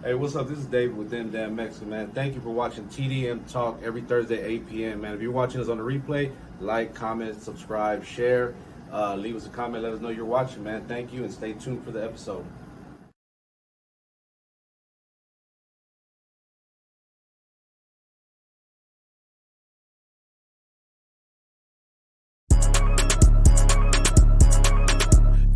Hey, what's up? This is David with Them Damn Mexican, man. Thank you for watching TDM Talk every Thursday, 8 p.m., man. If you're watching us on the replay, like, comment, subscribe, share. Leave us a comment. Let us know you're watching, man. Thank you, and stay tuned for the episode.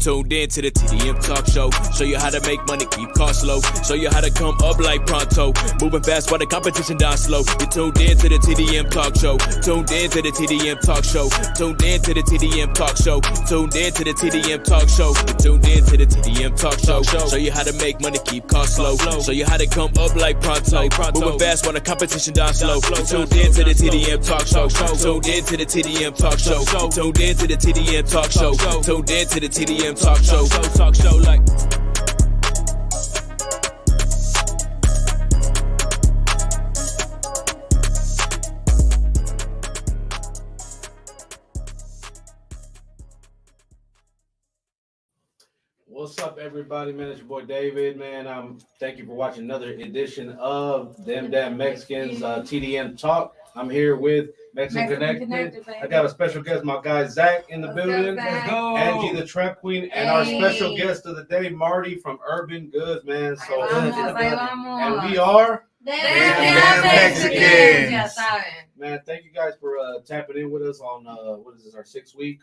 Tuned in to the TDM Talk Show. Show you how to make money, keep costs low. Show you how to come up like pronto. Moving fast while the competition down slow. You tuned in to the TDM Talk Show. Tuned in to the TDM Talk Show. Tuned in to the TDM Talk Show. Tuned in to the TDM Talk Show. You tuned in to the TDM Talk Show. Show you how to make money, keep costs low. Show you how to come up like pronto. Moving fast while the competition down slow. You tuned in to the TDM Talk Show. Tuned in to the TDM Talk Show. Tuned in to the TDM Talk Show. Tuned in to the TDM Talk Show like. What's up, everybody, man? It's your boy David, man. Thank you for watching another edition of Them Damn Mexicans TDM Talk. I'm here with Mexican Connected. I got a special guest, my guy Zach in the building. Let's go. Angie, the Trap Queen, and our special guest of the day, Marty from Urban Goods, man. So, and we are Damn Mexicans. Ya saben. Man, thank you guys for tapping in with us on what is this, our 6 week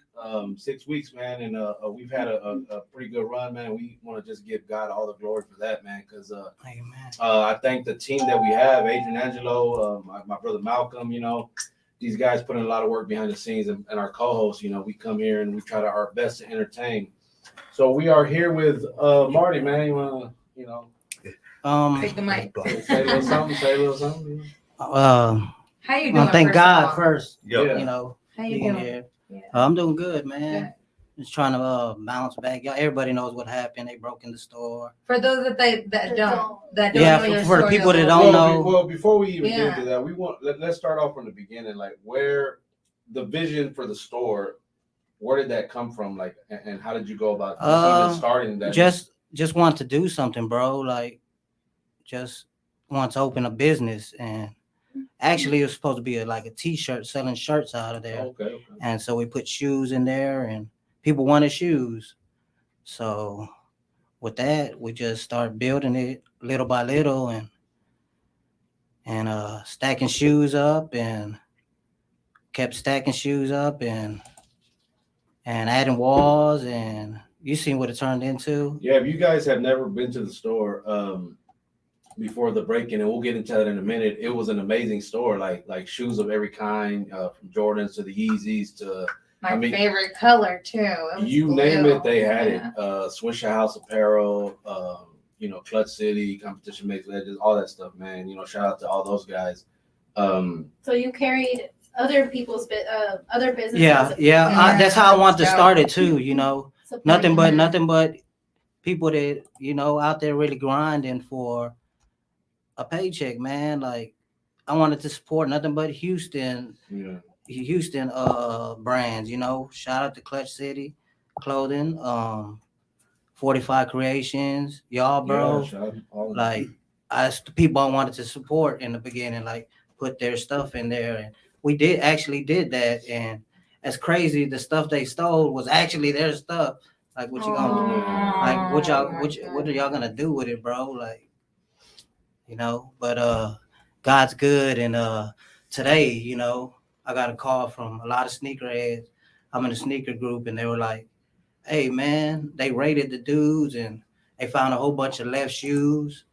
6 weeks, man, and we've had a pretty good run, man. We want to just give God all the glory for that, man, because I thank the team that we have, Adrian Angelo, my brother Malcolm, these guys put in a lot of work behind the scenes, and our co-hosts, we come here and we try our best to entertain. So we are here with Marty, man. You want to, Take the mic. say a little something. How you doing? Thank first God of all? first. Yeah. How you being doing? here. Yeah. I'm doing good, man. Good. Just trying to bounce back. Y'all, everybody knows what happened. They broke in the store. For those that don't Yeah, know your for the story people a that little don't bit. know. Well, before we even Yeah. get into that, we want let's start off from the beginning, like where the vision for the store. Where did that come from? Like, and how did you go about even starting that? Just want to do something, bro. Like, just want to open a business, and actually, it was supposed to be like a T-shirt, selling shirts out of there. Okay. And so we put shoes in there, and people wanted shoes. So with that, we just started building it little by little, and stacking shoes up, and kept stacking shoes up, and adding walls, and you seen what it turned into. Yeah, if you guys have never been to the store before the break-in, and we'll get into that in a minute, it was an amazing store, like shoes of every kind, from Jordans to the Yeezys to My favorite color too. It was you name blue. it, they had Yeah. it. Swisher House Apparel, Clutch City, Competition Makes Legends, all that stuff, man. Shout out to all those guys. So you carried other people's other businesses. Yeah. That's how I want to Yeah. start it too. supporting Nothing but people that out there really grinding for a paycheck, man. Like, I wanted to support nothing but Houston brands. Shout out to Clutch City Clothing, 45 Creations, y'all, bro. Yeah, shout out to all of them. Like, the people I wanted to support in the beginning, like, put their stuff in there, and we did that. And it's crazy, the stuff they stole was actually their stuff. Like, what you gonna do? Like, what are y'all gonna do with it, bro? Like, but God's good, and today, I got a call from a lot of sneakerheads. I'm in a sneaker group, and they were like, hey, man, they raided the dudes, and they found a whole bunch of left shoes,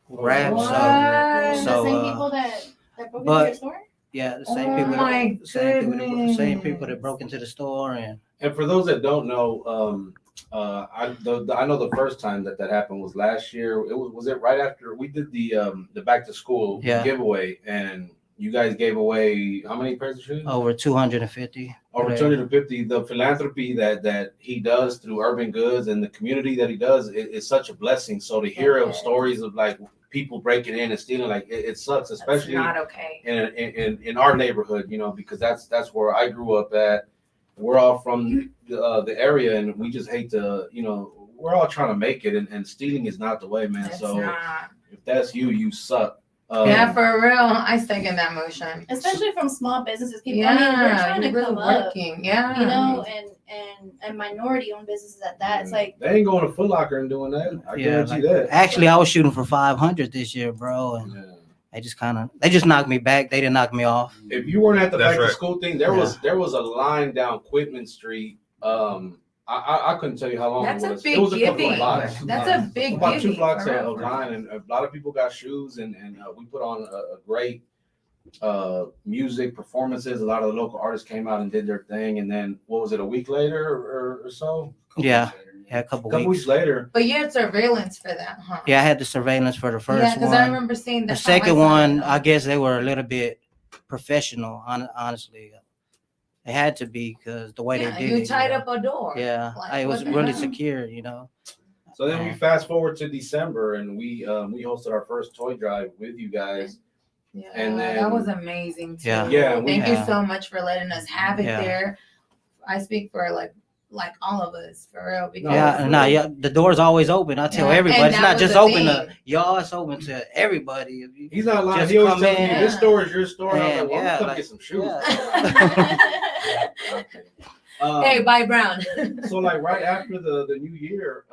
wraps. What? the So, same people that broke into but- your store? Yeah, the same Oh people. my Same people that goodness. broke into the store, and And for those that don't know, I know the first time that happened was last year. Was it right after we did the back to school giveaway, and you guys gave away how many pairs of shoes? over 250. Over 250. The philanthropy that he does through Urban Goods and the community that he does is such a blessing. So to hear of stories of like people breaking in and stealing, like it sucks, especially That's not okay. in our neighborhood, because that's where I grew up at. We're all from the area, and we just hate to, we're all trying to make it, and stealing is not the way, man. It's So not. if that's you, you suck. Yeah, for real. I second that motion. Especially from small businesses, people. Yeah, I mean, we're trying to you're really come up, working. Yeah, you know, and minority-owned businesses at that. It's like they ain't going to Foot Locker and doing that. I guarantee like, that. actually, I was shooting for 500 this year, bro, and Yeah. they just knocked me back. They didn't knock me off. If you weren't at the That's back to right. school thing, there was a line down Quitman Street. I couldn't tell you how long that's it a was. big It was a couple giving. of blocks. That's a big About 2 giving. blocks for of real. line, and a lot of people got shoes, and we put on a great music performances. A lot of the local artists came out and did their thing, and then what was it, a week later or so? Yeah, a couple A couple weeks weeks. later. But you had surveillance for that, huh? Yeah, I had the surveillance for the first Yeah, because I one. remember seeing The that. second one, I guess they were a little bit professional. Honestly, they had to be because the way they did you it. tied know. up a door. Yeah, Like, it was what the really hell? secure. You know. So then we fast forward to December, and we hosted our first toy drive with you guys. Yeah, And then- that was amazing too. Yeah. Yeah, we- Thank you Yeah. so much for letting us have it Yeah. there. I speak for like all of us for real because Yeah, the door's always open. I tell Yeah, everybody, and it's that not was just the open to thing. y'all, it's open to everybody. If you, He's not lying. Just He always come tells me, in. this store is your store. And I was Man, like, well, yeah, I'm come like- get some shoes. yeah. Okay. hey, bye Brown. So like right after the new year,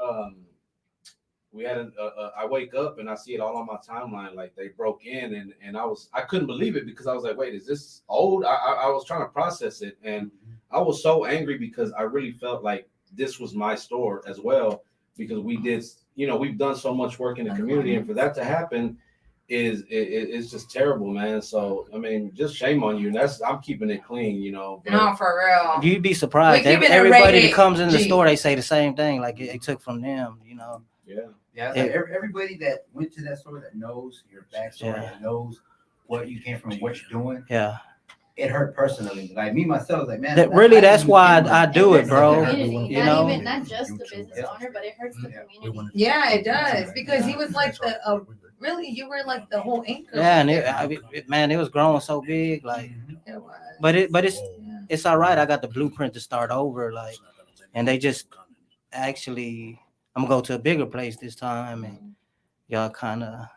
we had I wake up and I see it all on my timeline. Like they broke in, and I couldn't believe it because I was like, wait, is this old? I was trying to process it, and I was so angry because I really felt like this was my store as well, because we did, we've done so much work in the community, and for that to happen is just terrible, man. So I mean, just shame on you. And I'm keeping it clean, but No, for real. You'd be surprised. We keep it Everybody rated that comes in the G. store, they say the same thing. Like it took from them. yeah. Yeah, it's like everybody that went to that store that knows your backstory, Yeah. that knows what you came from, what you're doing, Yeah. it hurt personally. Like me myself, like man, That's why I do it, hurts bro. the community, You not know? even not just the business owner, but it hurts the community. Yeah, it does because he was like really, you were like the whole anchor. Yeah, and man, it was growing so big. Like, It was. but it's Yeah. it's all right. I got the blueprint to start over. Like, and they just actually, I'm gonna go to a bigger place this time, and y'all kind of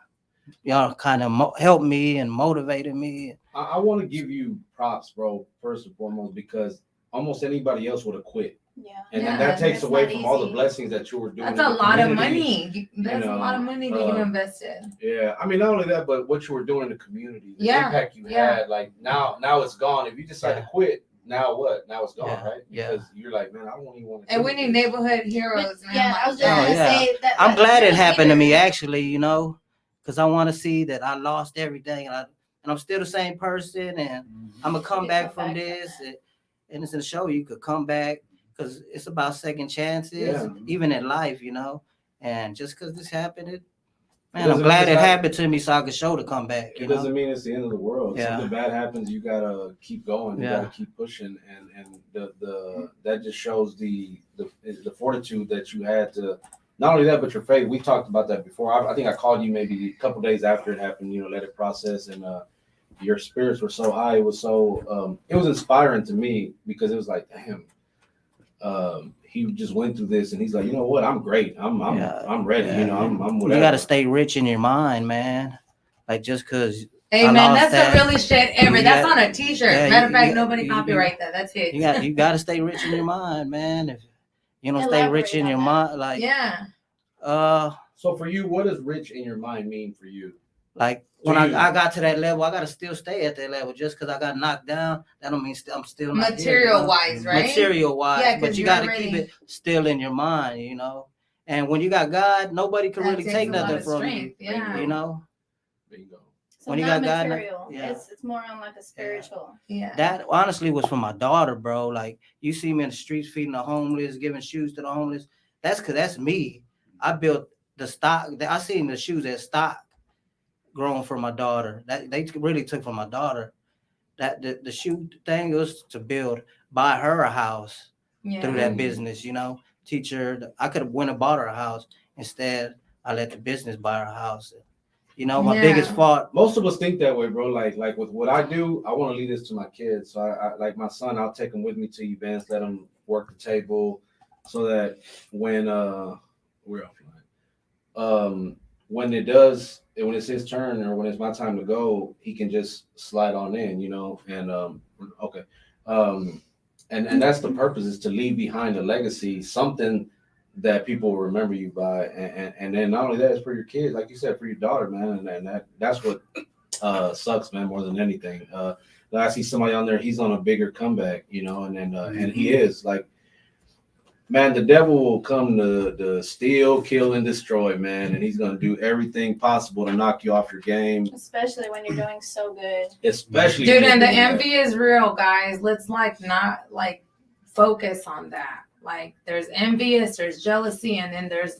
helped me and motivated me. I want to give you props, bro, first and foremost, because almost anybody else would have quit. Yeah. And then Yeah, that takes it's away not from all the easy. blessings that you were doing. That's in a the lot of community. money. That's know, a lot of money that you invested. Yeah, I mean, not only that, but what you were doing in the community, the Yeah, impact you yeah. had. Like now it's gone. If you decide to quit, now what? Now it's gone, Yeah, right? yeah. Because you're like, man, I don't even want to. And we need neighborhood heroes, man. Yeah, like I was just that. gonna yeah. say that. I'm glad it that's happened to me, either- actually, because I want to see that I lost everything, and I'm still the same person, and I'm gonna come You back come from back from this, that. and it's a show you could come back, because it's about second chances, Yeah. even in life, and just because this happened, man, doesn't I'm glad mean it it's not- happened to me so I could show to come back. It doesn't mean it's the end of the world. Yeah. Something bad happens, you gotta keep going. You Yeah. gotta keep pushing, and the that just shows the fortitude that you had to. Not only that, but your faith. We talked about that before. I think I called you maybe a couple days after it happened. Let it process, and your spirits were so high. It was so it was inspiring to me because it was like, damn. He just went through this, and he's like, you know what? I'm great. I'm ready. Yeah. I'm You whatever. gotta stay rich in your mind, man. Like just because Hey I man, lost that's that. the realest shit ever. You That's got- on a t-shirt. Yeah, Matter of you- fact, you- nobody you- copyright that. That's it. you gotta stay rich in your mind, man. If you don't stay rich Elaborate in on your that. mind, like Yeah. So for you, what does rich in your mind mean for you? Like when To you. I got to that level, I gotta still stay at that level. Just because I got knocked down, that don't mean I'm still not Material wise, right? Material wise, Yeah, 'cause but you you're gotta already- keep it still in your mind, And when you got God, nobody can That really takes take a lot nothing of from strength, you. yeah. Bingo. So When you not got God, material. yeah. It's more on like a spiritual. Yeah. That honestly was for my daughter, bro. Like you see me in the streets feeding the homeless, giving shoes to the homeless. That's me. I built the stock. I seen the shoes that stock growing for my daughter. That they really took from my daughter. That the shoe thing was to buy her a house through that business. Teach her. I could have went and bought her a house. Instead, I let the business buy her a house. My Yeah. biggest fault. Most of us think that way, bro. Like with what I do, I want to leave this to my kids. So I like my son, I'll take him with me to events, let him work the table, so that when we're offline. When it's his turn or when it's my time to go, he can just slide on in, you know. And okay, and that's the purpose, is to leave behind a legacy, something that people will remember you by, and then not only that, it's for your kids, like you said, for your daughter, man, and that's what sucks, man, more than anything. I see somebody on there, he's on a bigger comeback, you know, and then and he is like, man, the devil will come to steal, kill, and destroy, man, and he's gonna do everything possible to knock you off your game, Especially when you're doing so good. especially Dude, and the doing that. envy is real, guys. Let's not focus on that. Like, there's envious, there's jealousy, and then there's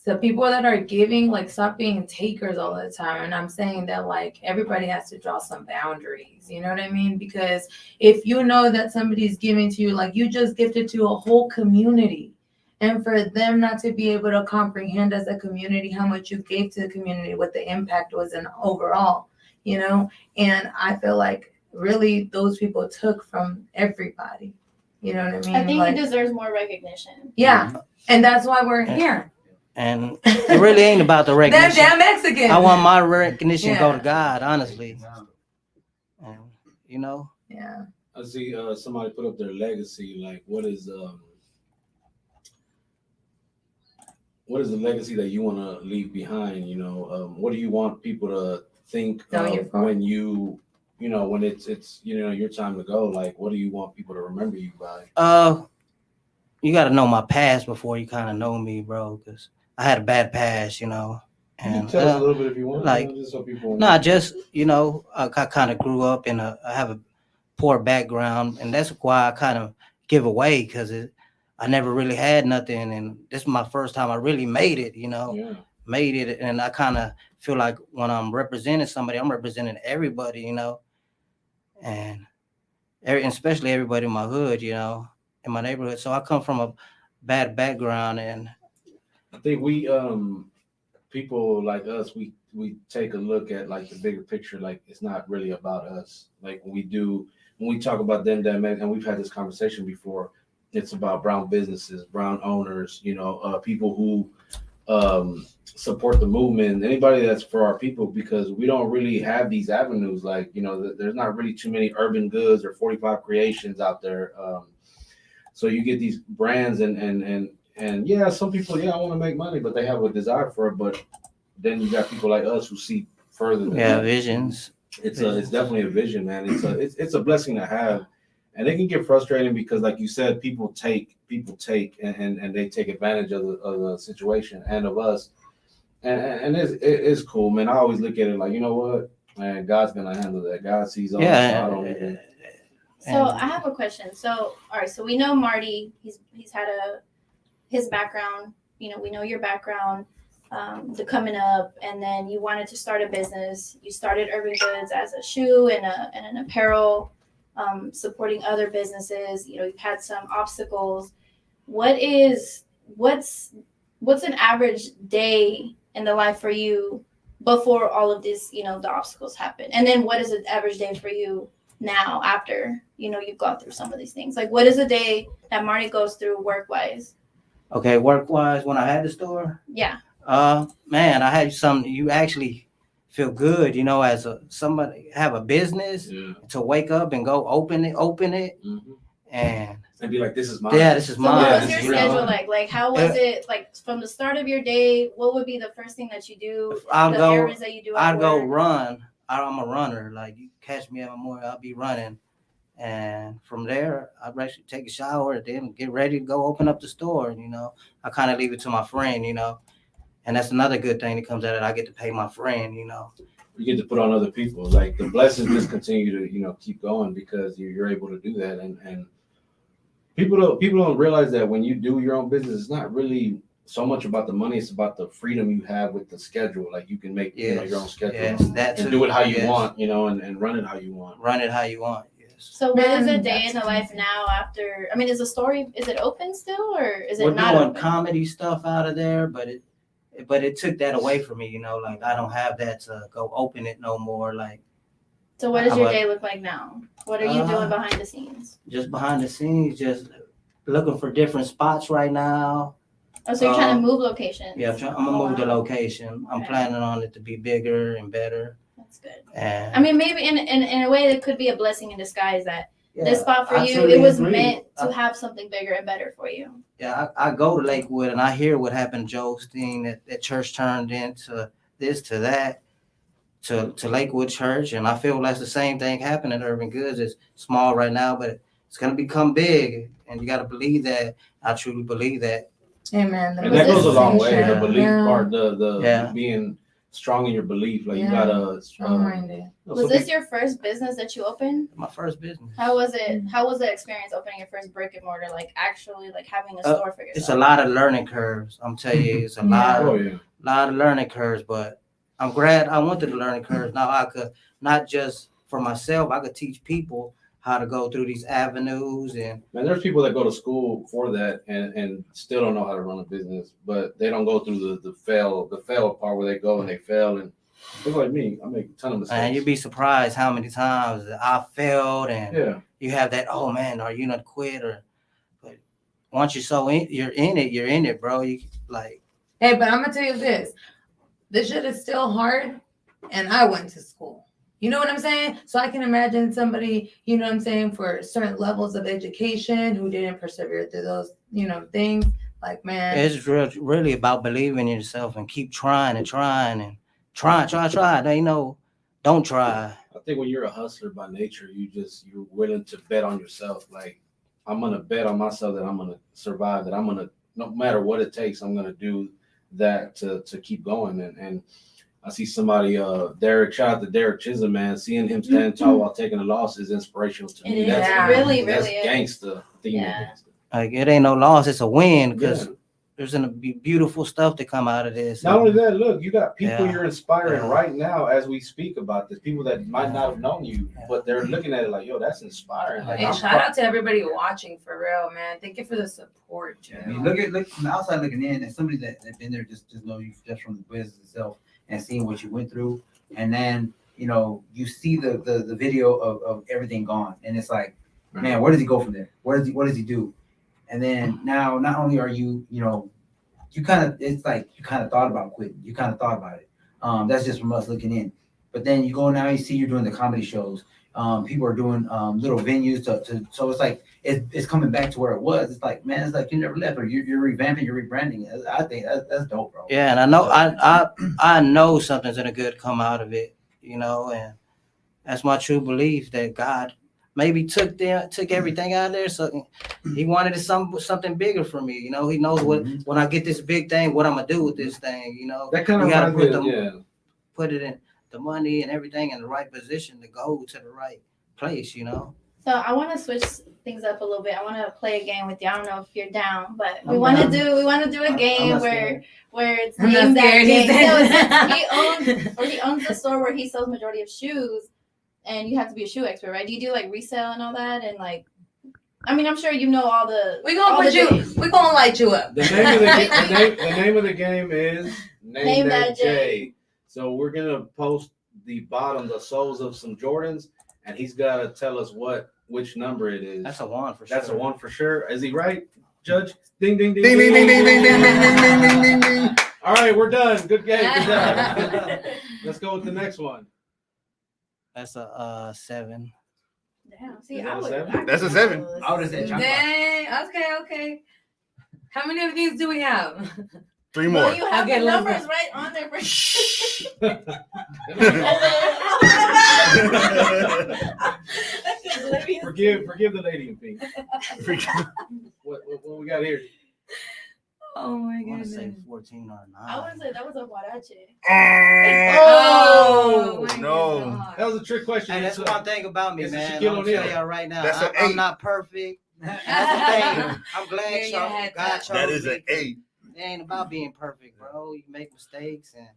the people that are giving, stop being takers all the time. And I'm saying that everybody has to draw some boundaries. You know what I mean? Because if you know that somebody's giving to you, you just gifted to a whole community, and for them not to be able to comprehend as a community how much you gave to the community, what the impact was in overall, you know? And I feel like really those people took from everybody. You know what I mean? I think he deserves more recognition. Yeah. And that's why we're here. And it really ain't about the Them recognition. damn Mexicans. I want my recognition to go Yeah. to God, honestly. And, you know, Yeah. I see somebody put up their legacy. Like, what is the legacy that you want to leave behind? You know, what do you want people to think of when when it's your time to go? Like, what do you want people to remember you by? you got to know my past before you kind of know me, bro, because I had a bad past, you know. You can And tell us a little bit if you want, like, just so people no, just, you know, I kind of grew up I have a poor background, and that's why I kind of give away, because I never really had nothing, and this is my first time I really made it, you know. Yeah. Made it, and I kind of feel like when I'm representing somebody, I'm representing everybody, you know, and especially everybody in my hood, you know, in my neighborhood. So I come from a bad background, and I think we people like us, we take a look at the bigger picture. Like, it's not really about us. Like, when we talk about them, and we've had this conversation before, it's about brown businesses, brown owners, you know, people who support the movement, anybody that's for our people, because we don't really have these avenues. Like, you know, there's not really too many Urban Goods or 45 Creations out there. So you get these brands and yeah, some people, I want to make money, but they have a desire for it. But then you got people like us who see further than that. visions. It's definitely a vision, man. It's a blessing to have, and it can get frustrating because, like you said, people take and they take advantage of the situation and of us, and it's cool, man. I always look at it like, you know what, man, God's gonna handle that. God sees all. Yeah. So I don't even. So I have a question. So, all right. So we know Marty. He's had his background. You know, we know your background. The coming up, and then you wanted to start a business. You started Urban Goods as a shoe and an apparel, supporting other businesses. You know, you've had some obstacles. What's an average day in the life for you before all of this, you know, the obstacles happen? And then what is an average day for you now after, you know, you've gone through some of these things? Like, what is a day that Marty goes through work-wise? Okay, work-wise, when I had the store? Yeah. Man, I had something, you actually feel good, you know, as somebody have a business, to wake up and go open it, Mm-hmm. and be like, this is mine. Yeah, this is So mine. what was your you know? schedule like? Like, how was it, like, from the start of your day? What would be the first thing that you do? I'd go errands that you do at go work? run. I'm a runner. Like, you catch me in the morning, I'll be running. And from there, I'd actually take a shower, then get ready to go open up the store. You know, I kind of leave it to my friend, you know, and that's another good thing that comes out of it. I get to pay my friend, you know. You get to put on other people. Like, the blessings just continue to, you know, keep going because you're able to do that. And people don't realize that when you do your own business, it's not really so much about the money. It's about the freedom you have with the schedule. Like, you can make you know, your own schedule that and too. do it how you want, you know, and run it how you want. Run it how you want. Yes. So what is a Man, day in the that's life amazing. now after, I mean, is it open still, or is it We're not doing open? comedy stuff out of there, but it took that away from me, you know. Like, I don't have that to go open it no more. Like, So what does your How about- day look like now? What are you doing behind the scenes? just behind the scenes, just looking for different spots right now. Oh, so you're trying to Um, move locations? Yeah, I'm gonna move the Wow. location. I'm Okay. planning on it to be bigger and better. That's good. And I mean, maybe in a way, it could be a blessing in disguise that yeah, this spot for I you, truly it was agree. meant to have something bigger and better for you. Yeah, I go to Lakewood and I hear what happened to Jostein, that church turned into this to that to Lakewood Church, and I feel that's the same thing happening at Urban Goods. It's small right now, but it's gonna become big, and you gotta believe that. I truly believe that. Amen. And that goes a long way. The Yeah. belief Yeah. part, the Yeah. being strong in your belief. Like you Yeah. gotta. Strong-minded. Was this your first business that you opened? My first business. How was it? How was the experience opening your first brick and mortar? Like actually, like having a store for yourself. It's a lot of learning curves. I'm telling you, it's a Oh yeah. lot of learning curves, but I'm glad I went through the learning curves. Now I could not just for myself, I could teach people how to go through these avenues and Man, there's people that go to school for that and still don't know how to run a business, but they don't go through the fail part where they go and they fail. And it's like me, I make a ton of mistakes. and you'd be surprised how many times I failed and Yeah. you have that, oh man, are you not quit or but once you're in it, bro. You like Hey, but I'm gonna tell you this shit is still hard, and I went to school. You know what I'm saying? So I can imagine somebody, you know what I'm saying, for certain levels of education who didn't persevere through those, things. Like, man, it's really about believing in yourself and keep trying and trying and try. Don't try. I think when you're a hustler by nature, you're willing to bet on yourself. Like I'm gonna bet on myself that I'm gonna survive, that I'm gonna, no matter what it takes, I'm gonna do that to keep going. And I see somebody, Derek, shout out to Derek Chisholm, man. Seeing him stand tall while taking a loss is inspirational to me. It is. That's Yeah. Really, that's really is. gangsta. I think Yeah. gangsta. Like it ain't no loss, it's a win because Yeah. there's gonna be beautiful stuff to come out of this. Not only that, look, you got people Yeah. you're inspiring Yeah. right now as we speak about this. People that might not have known you, Yeah. but they're looking at it like, yo, that's inspiring. Like, hey, I'm shout out to everybody watching for real, man. Thank you for the support, Joe. I mean, look from the outside looking in, and somebody that been there just know you just from the business itself and seeing what you went through, and then you see the video of everything gone, and it's like, man, where does he go from there? What does he do? And then now, not only are you kind of thought about quitting, you kind of thought about it. That's just from us looking in. But then you go now, you see you're doing the comedy shows. People are doing little venues so it's like it's coming back to where it was. It's like, man, it's like you never left, or you're revamping, you're rebranding it. I think that's dope, bro. Yeah, and I know I know something's gonna good come out of it, and that's my true belief that God maybe took everything out of there, so he wanted something bigger for me. He knows what when I get this big thing, what I'm gonna do with this thing. That kind of you gotta put put it in the money and everything in the right position to go to the right place. So I want to switch things up a little bit. I want to play a game with you. I don't know if you're down, but we I'm want to down. do a game not where it's I'm not named that scared, he game. said. He owns the store where he sells majority of shoes, and you have to be a shoe expert, right? Do you do like resale and all that, and like? I mean, I'm sure you know all the. We gonna all put the you. days. We gonna light you up. The name of the game is Name That J. So we're gonna post the soles of some Jordans, and he's gotta tell us which number it is. That's a one for sure. That's a one for sure. Is he right, Judge? Ding ding ding Ding ding ding ding ding ding ding ding ding ding ding. All right, we're done. Good game. Good job. Let's go with the next one. That's a 7. Damn. See, Is I that a would. seven? That's a 7. I would have said jump. Dang. Okay. How many of these do we have? 3 Well, more. you have Okay, the let's numbers go. right on there. Forgive the lady in pink. What we got here? Oh my I want to goodness. say 14 or 9. I wouldn't say that was a huarache. Oh, my no. God. That was a trick question. Hey, that's It's, one thing about me, it's a man. Shaquille I'm gonna O'Neal. tell y'all right now. That's an I'm 8. not perfect. That's the thing. I'm glad Here you had God that. chose That is me. an 8. It ain't about being perfect, bro. You make mistakes and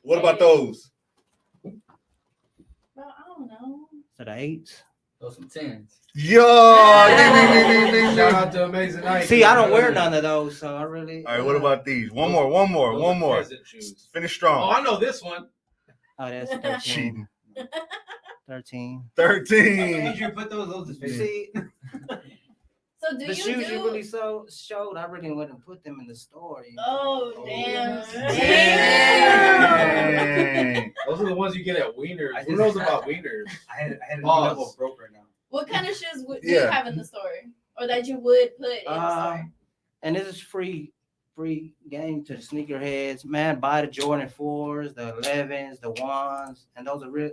What about those? Well, I don't know. to the 8s. Those some 10s. Yo! Ding, ding, ding, ding, ding, Shout ding. out to Amazing Night. See, I don't wear none of those, so I really. All right, what about these? One more. Those are peasant shoes. Finish Oh, strong. I know this one. Oh, that's 13. Cheating. 13. 13. You put those is You see, So do The you shoes do? you really showed, I really wouldn't put them in the store. You know? Oh damn! Dang. Those are the ones you get at Wieners. I Who just- knows about Wieners? I had a new Pause. level of broke right now. What kind of shoes do you Yeah. have in the store, or that you would put in the Uh, store? And this is free game to the sneakerheads. Man, buy the Jordan 4s, the 11s, the 1s, and those are real.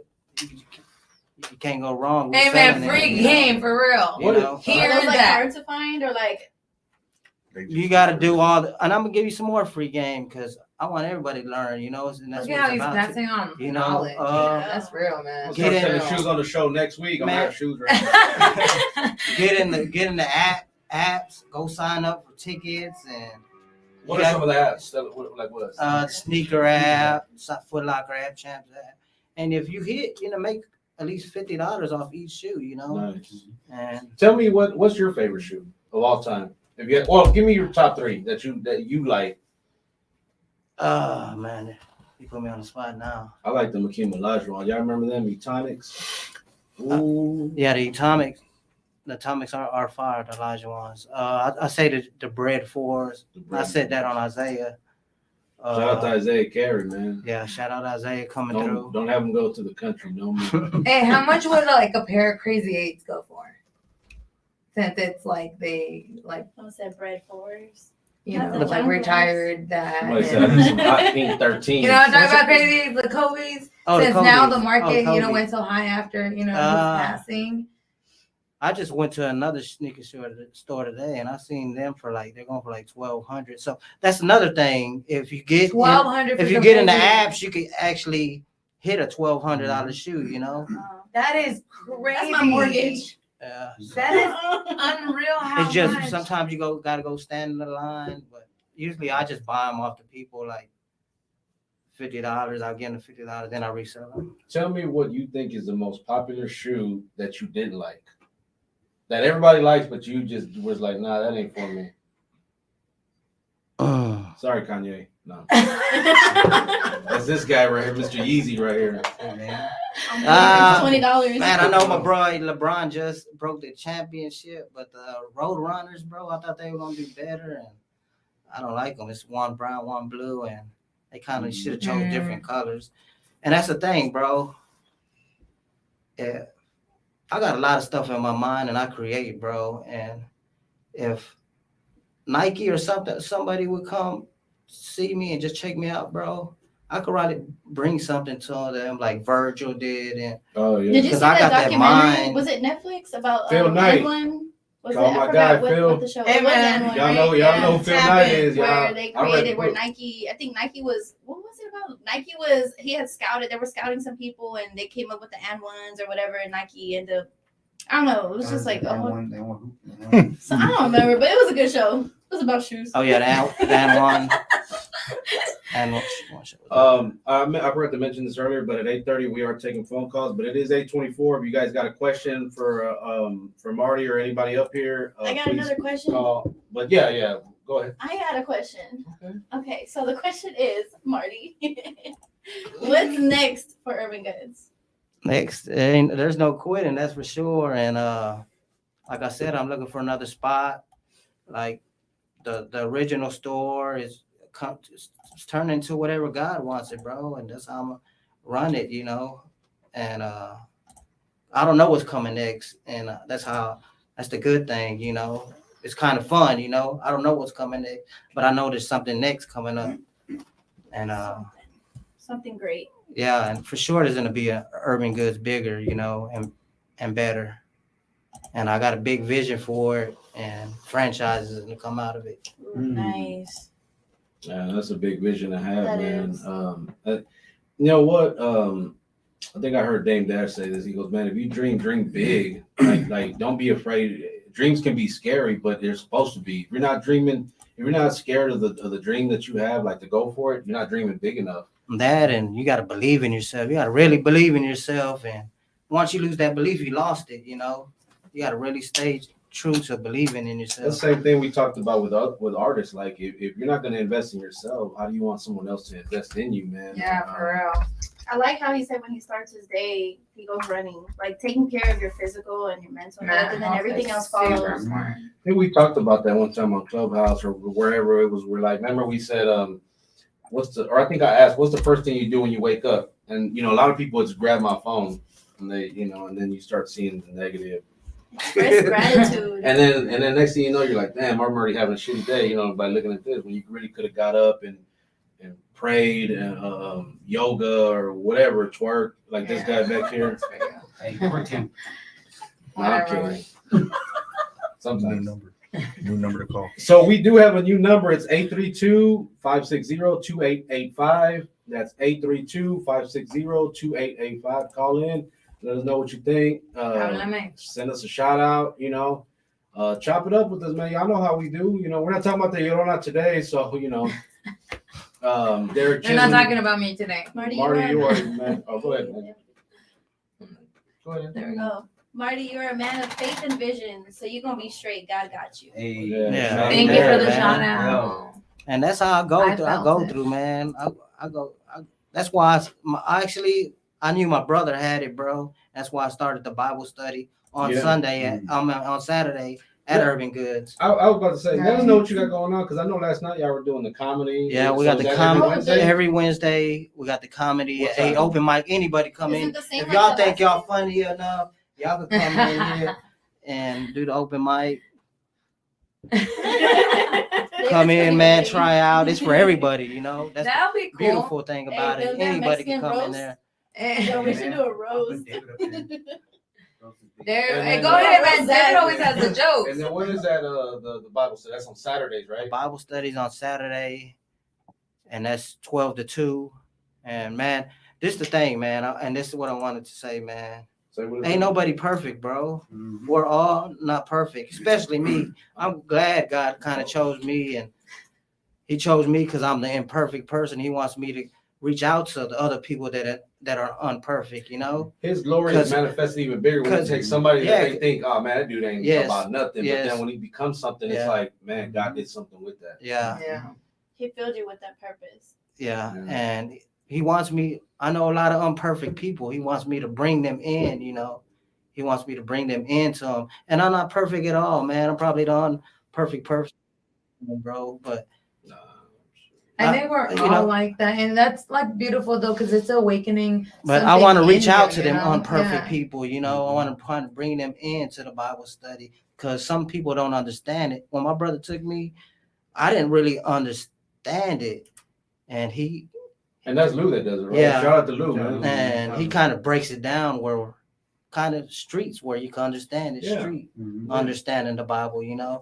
You can't go wrong with Hey man, selling them, free you know? game for real. You know? Here Are those and like that. hard to find, or like? They just- You got to do all the, and I'm gonna give you some more free game because I want everybody to learn. You know, and that's Look what at how it's he's about. passing on You know, knowledge. That's real, man. We'll Get start in. selling shoes on the show next week. I'm gonna Man. have shoes right Get in the apps. Go sign up for tickets and What are some of the apps? Like what? Sneaker app, Foot Locker app, Champs app, and if you hit, make at least $50 off each shoe. You know, Nice. and Tell me what's your favorite shoe of all time? If you well, give me your top three that you like. man, you put me on the spot now. I like the Hakeem Olajuwon. Y'all remember them Etonics? Ooh. Yeah, the Atomics are fire, the Elijah ones. I say the Bread 4s. I said that on Isaiah. Shout out to Isaiah Carey, man. Yeah, shout out Isaiah coming through. Don't have him go to the country no more. Hey, how much would like a pair of Crazy Eights go for? Since it's like they like I said bread fours. you Not know the like young retired that. Somebody said I and- need some hot pink 13. You know, I'm talking about Crazy Eights, the Kobe's. Oh, the Since now Kobe's. the market, Oh, Kobe. went so high after his Ah. passing. I just went to another sneaker store today, and I seen them they're going for like 1,200. So that's another thing. If you get $1,200. if you get in the apps, you could actually hit a $1,200 shoe. You know, that is crazy. That's my mortgage. yeah. That is unreal. How It's just much? sometimes you gotta go stand in the line, but usually I just buy them off the people like $50. I'll give them $50, then I resell them. Tell me what you think is the most popular shoe that you didn't like. That everybody likes, but you just was like, nah, that ain't for me. Sorry, Kanye. No. That's this guy right here, Mr. Yeezy right here. Hey, man. $20. Man, I know my bro LeBron just broke the championship, but the Road Runners, bro, I thought they were gonna do better, and I don't like them. It's one brown, one blue, and they kind of should have chose different colors. And that's the thing, bro. Yeah, I got a lot of stuff in my mind, and I create, bro. And if Nike or somebody would come see me and just check me out, bro, I could probably bring something to them like Virgil did, and Oh yeah. Did you see 'Cause I that got that documentary? mind. Was it Netflix about Phil Knight. N1? Was Call it? my I forgot guy, what, Phil. what the show. Hey, It was man. N1, Y'all right? know Yeah. who Phil Tap Knight in. is, y'all. Where they I read created the where book. Nike, I think Nike was, what was it about? Nike was, he had scouted, they were scouting some people and they came up with the N1s or whatever, and Nike ended up, I don't know, it was just like, They oh, want hoop. so I don't remember, but it was a good show. It was about shoes. oh yeah, that one. And I forgot to mention this earlier, but at 8:30 we are taking phone calls. But it is 8:24. If you guys got a question for Marty or anybody up here, I got please another question. call. But yeah, go ahead. I got a question. Okay. Okay, so the question is, Marty, what's next for Urban Goods? Next, there's no quitting, that's for sure. And like I said, I'm looking for another spot. Like the original store is turning into whatever God wants it, bro. And that's how I'm gonna run it, you know. And I don't know what's coming next, and that's the good thing, you know. It's kind of fun, you know. I don't know what's coming next, but I know there's something next coming up. And Something great. yeah, and for sure there's gonna be a Urban Goods bigger, you know, and better. And I got a big vision for it, and franchises gonna come out of it. Nice. Yeah, that's a big vision to have, That man. is. You know what? I think I heard Dame Dash say this. He goes, "Man, if you dream big. Like don't be afraid. Dreams can be scary, but they're supposed to be. If you're not dreaming, if you're not scared of the dream that you have, like to go for it, you're not dreaming big enough." That, and you gotta believe in yourself. You gotta really believe in yourself, and once you lose that belief, you lost it. You know, you gotta really stay true to believing in That's yourself. the same thing we talked about with artists. Like if you're not going to invest in yourself, how do you want someone else to invest in you, man? Yeah, for real. I like how he said when he starts his day, he goes running, like taking care of your physical and your mental health, and then everything else follows. I think we talked about that one time on Clubhouse or wherever it was. We're like, remember we said, I think I asked, what's the first thing you do when you wake up? And a lot of people just grab my phone and they, and then you start seeing the negative. Express gratitude. And then next thing you know, you're like, damn, I'm already having a shitty day, by looking at this. When you really could have got up and prayed and yoga or whatever, twerk like this guy back here. Hey, we're Tim. I'm kidding. New Sometimes. number to call. So we do have a new number. It's 832-560-2885. That's 832-560-2885. Call in. Let us know what you think. Send us a shout out, chop it up with us, man. Y'all know how we do. We're not talking about the Llorona today, so Derek. They're not talking about me today. Marty, you you are, are man. Oh, go ahead, man. Go ahead. There we go. Oh, Marty, you're a man of faith and vision, so you're gonna be straight. God got you. Hey, Yeah. Thank you for the man. shout out. And that's how I go I through. felt I go it. through, man. That's why I knew my brother had it, bro. That's why I started the Bible study on Sunday on Saturday at Urban Goods. I was about to say, let us know what you got going on, because I know last night y'all were doing the comedy. Yeah, we So got is the that comedy Wednesday? every Wednesday. We got the comedy What at 8 time? open mic. Anybody come Is in. it the same If like y'all the think last y'all funny enough, y'all can come in here and do the open mic. Come in, man. Try out. It's for everybody. That's the That'll be cool. beautiful thing about Hey, it. does that Anybody can Mexican come in roast? there. So we should do a roast. There, And hey, then- go ahead, man. Roast David that. always has the jokes. And then when is that? The Bible study. That's on Saturdays, right? Bible studies on Saturday, and that's 12 to 2. And man, this is the thing, man. And this is what I wanted to say, man. So what is Ain't it? nobody perfect, bro. Mhm. We're all not perfect, especially me. I'm glad God kind of chose me, and He chose me because I'm the imperfect person. He wants me to reach out to the other people that are unperfect, His glory is 'Cause- manifested even bigger when you 'cause- take somebody yeah. that they think, oh man, that dude ain't Yes. about nothing. But Yes. then when he becomes something, it's Yeah. like, man, God did something with that. Yeah. Yeah. He filled you with that purpose. Yeah, Yeah. and He wants me. I know a lot of imperfect people. He wants me to bring them in. He wants me to bring them into Him, and I'm not perfect at all, man. I'm probably the unperfect person, bro. But Nah, I think we're all like that, and that's like beautiful though, because it's awakening. But I want to something reach in out you, to them you know? unperfect Yeah. people. I want to bring them into the Bible study because some people don't understand it. When my brother took me, I didn't really understand it, and and that's Lou that does it, right? Yeah. Shout out to Lou, man. and he kind of breaks it down where kind of streets where you can understand the Yeah. street, Mhm. understanding the Bible. Well-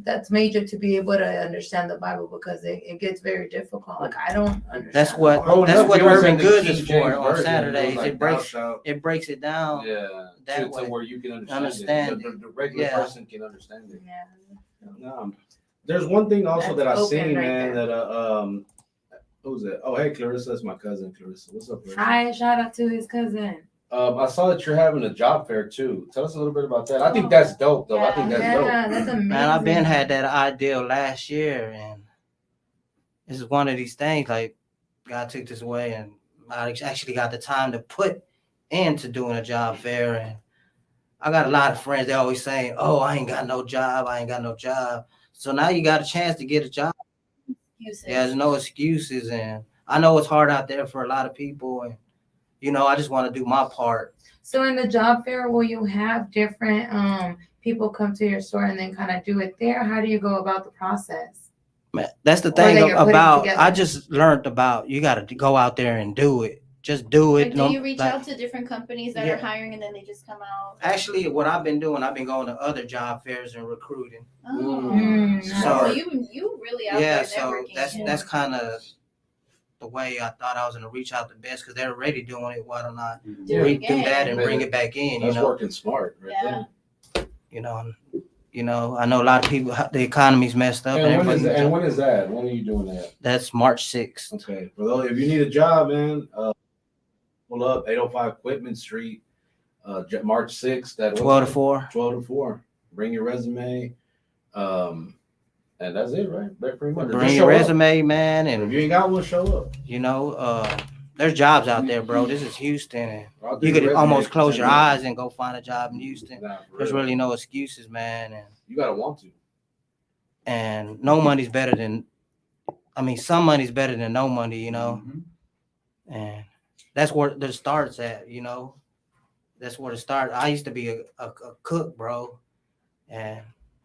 That's major to be able to understand the Bible, because it gets very difficult. Like I don't understand. That's what Growing that's up, what we always Urban had the Goods King is James for on Version. Saturdays. was It like, breaks thou shalt- it breaks it down. Yeah, that to way. where you can understand Understand it. The regular Yeah. person can understand it. Yeah. No. There's one thing also That's that I open seen, right man. there. That who's that? Oh, hey, Clarissa, that's my cousin, Clarissa. What's up, Clarissa? Hi, shout out to his cousin. I saw that you're having a job fair too. Tell us a little bit about that. I think that's dope, though. I think that's dope. Yeah, that's amazing. Man, I've been had that idea last year, and this is one of these things. Like God took this away, and I actually got the time to put into doing a job fair. And I got a lot of friends. They always saying, "Oh, I ain't got no job. I ain't got no job." So now you got a chance to get a job. Excuses. Yeah, there's no excuses, and I know it's hard out there for a lot of people, and I just want to do my part. So in the job fair, will you have different people come to your store and then kind of do it there? How do you go about the process? Man, that's the Or thing that you're putting about. together. I just learned about you got to go out there and do it. Just do it. Like, do you reach out to different companies that Yeah. are hiring and then they just come out? Actually, what I've been doing, I've been going to other job fairs and recruiting. Oh, Mm. so So- you really out Yeah, there so networking. that's kind of the way I thought I was gonna reach out the best because they're already doing it. Why don't I Do it read through again. that and bring it back in? That's working smart, right Yeah. I know a lot of people. The economy's messed up. there. And when is everybody's- that? And when is that? When are you doing that? That's March 6th. Okay, for those, if you need a job, man, pull up 805 Quitman Street, March 6th. That 12 to 4. 12 to 4. Bring your resume, and that's it, right? Pretty much. Bring Just your show up. resume, man, And if and you ain't got one, show up. that's there's jobs out there, bro. This is Houston. And I'll do you the could resume almost for close 10 your minutes. eyes and go find a job in Houston. Nah, for There's real. really no excuses, man. You gotta want to. And no money's better than, I mean, some money's better than no money, you know. Mhm. And that's where the starts at, you know. That's where it starts. I used to be a cook, bro, and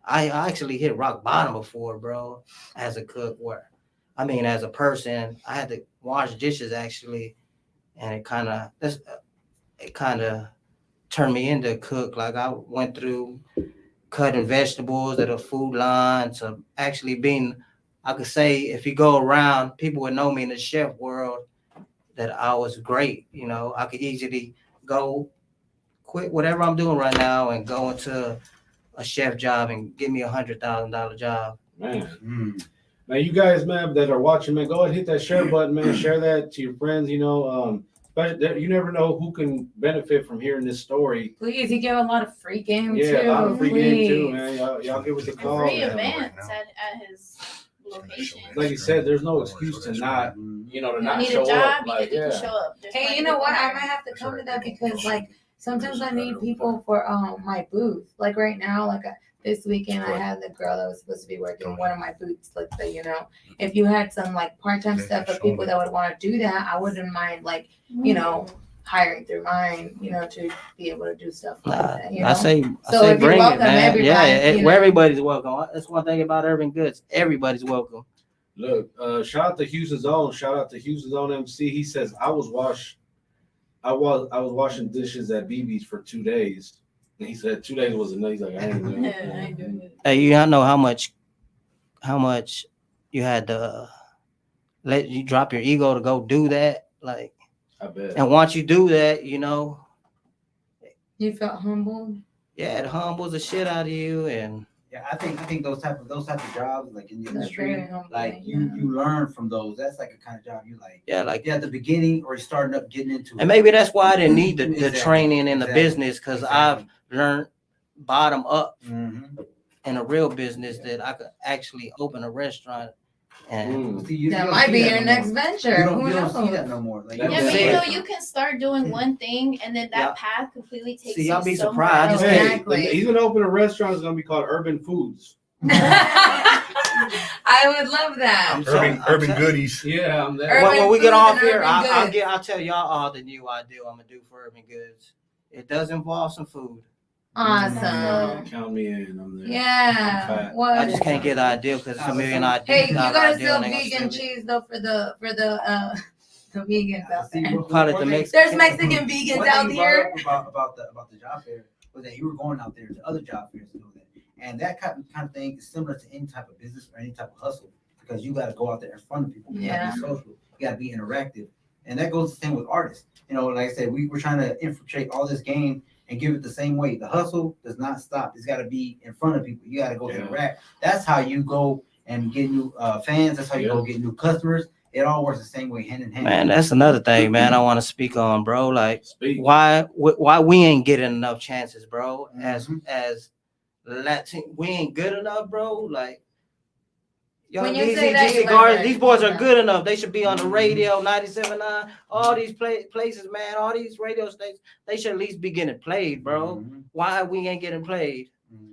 I actually hit rock bottom before, bro, as a cook. Where, I mean, as a person, I had to wash dishes actually, and it kind of turned me into a cook. Like I went through cutting vegetables at a food line to actually being. I could say if you go around, people would know me in the chef world that I was great. You know, I could easily go quit whatever I'm doing right now and go into a chef job and give me $100,000 job. Man. Mm. Man, you guys, man, that are watching, man, go ahead and hit that share button, man. Share that to your friends, you know. But you never know who can benefit from hearing this story. Please, he gave a lot of free game Yeah, too. a lot of free game too, please. man. Y'all give us a And call. free man. events at his location. Like you said, there's no excuse to not, you know, to You not need show a job, up. Like, you yeah. can show up. There's Hey, plenty you know of what? I people might there. have to come to that because like sometimes I need people for my booth. Like right now, like this weekend I had the girl that was supposed to be working in one of my booths. Like the, you know, if you had some like part-time stuff for people that would want to do that, I wouldn't mind like, you know, hiring through mine, you know, to be able to do stuff like that. You know? I say So if you bring it, welcome man. everybody, Yeah, you where know. everybody's welcome. That's one thing about Urban Goods. Everybody's welcome. Look, shout out to Houston's Own. Shout out to Houston's Own MC. He says I was washing dishes at BB's for 2 days. And he said 2 days was enough. He's like, I ain't doing I it. ain't doing it. Hey, you don't know how much you had to let you drop your ego to go do that. Like, I bet. and once you do that, you know, You felt humbled. yeah, it humbles the shit out of you. And Yeah, I think those type of jobs, like in the That's industry, very humbling. like you learn from those. That's like a kind of job you like. yeah, like, Yeah, at the beginning or you're starting up getting into it. and maybe that's why I didn't need the Exactly, training in the exactly, business, because exactly. I've learned bottom up Mhm. in a real business that I could actually open a restaurant. And Mm. See, you That don't might see be that your no next more. venture. You don't, Who you don't see knows? that no more. Like, That's Yeah, what but I'm you saying. know, you can start doing one thing and then that Yeah. path completely takes See, y'all you be somewhere surprised. I else. just Hey, Exactly. he's gonna open a restaurant. It's gonna be called Urban Foods. I would love that. I'm Urban, I'm urban telling- goodies. Yeah, I'm there. Urban when we get Foods off and here, Urban I'll Goods. I'll tell y'all all the new idea I'm gonna do for Urban Goods. It does involve some food. Awesome. Count me in. I'm there. I'm Yeah. fat. What? I just can't get the idea because it's a million ideas. Hey, you gotta idea sell and they gonna vegan steal it. cheese though for the the vegans out See, there. Call it the one Mexican- There's Mexican vegans one out thing you brought here. up about the job fair was that you were going out there to other job fairs to do that, and that kind of thing is similar to any type of business or any type of hustle because you got to go out there in front of people. You got to be social. You got to be interactive, and that goes the same with artists. You know, like I said, we're trying to infiltrate all this game and give it the same way. The hustle does not stop. It's got to be in front of people. You got to go interact. That's how you go and get new fans. That's how you go get new customers. It all works the same way, hand in hand. Man, that's another thing, man. I want to speak on, bro. Like, Speak. why we ain't getting enough chances, bro? Mhm. As Latin, we ain't good enough, bro. Like, yo, When you these say that, EG you guards, like these boys are that. good enough. They should be on the radio, 97.9, all these places, man. All these radio stations, they should at least be getting played, bro. Mhm. Why we ain't getting played? Mhm.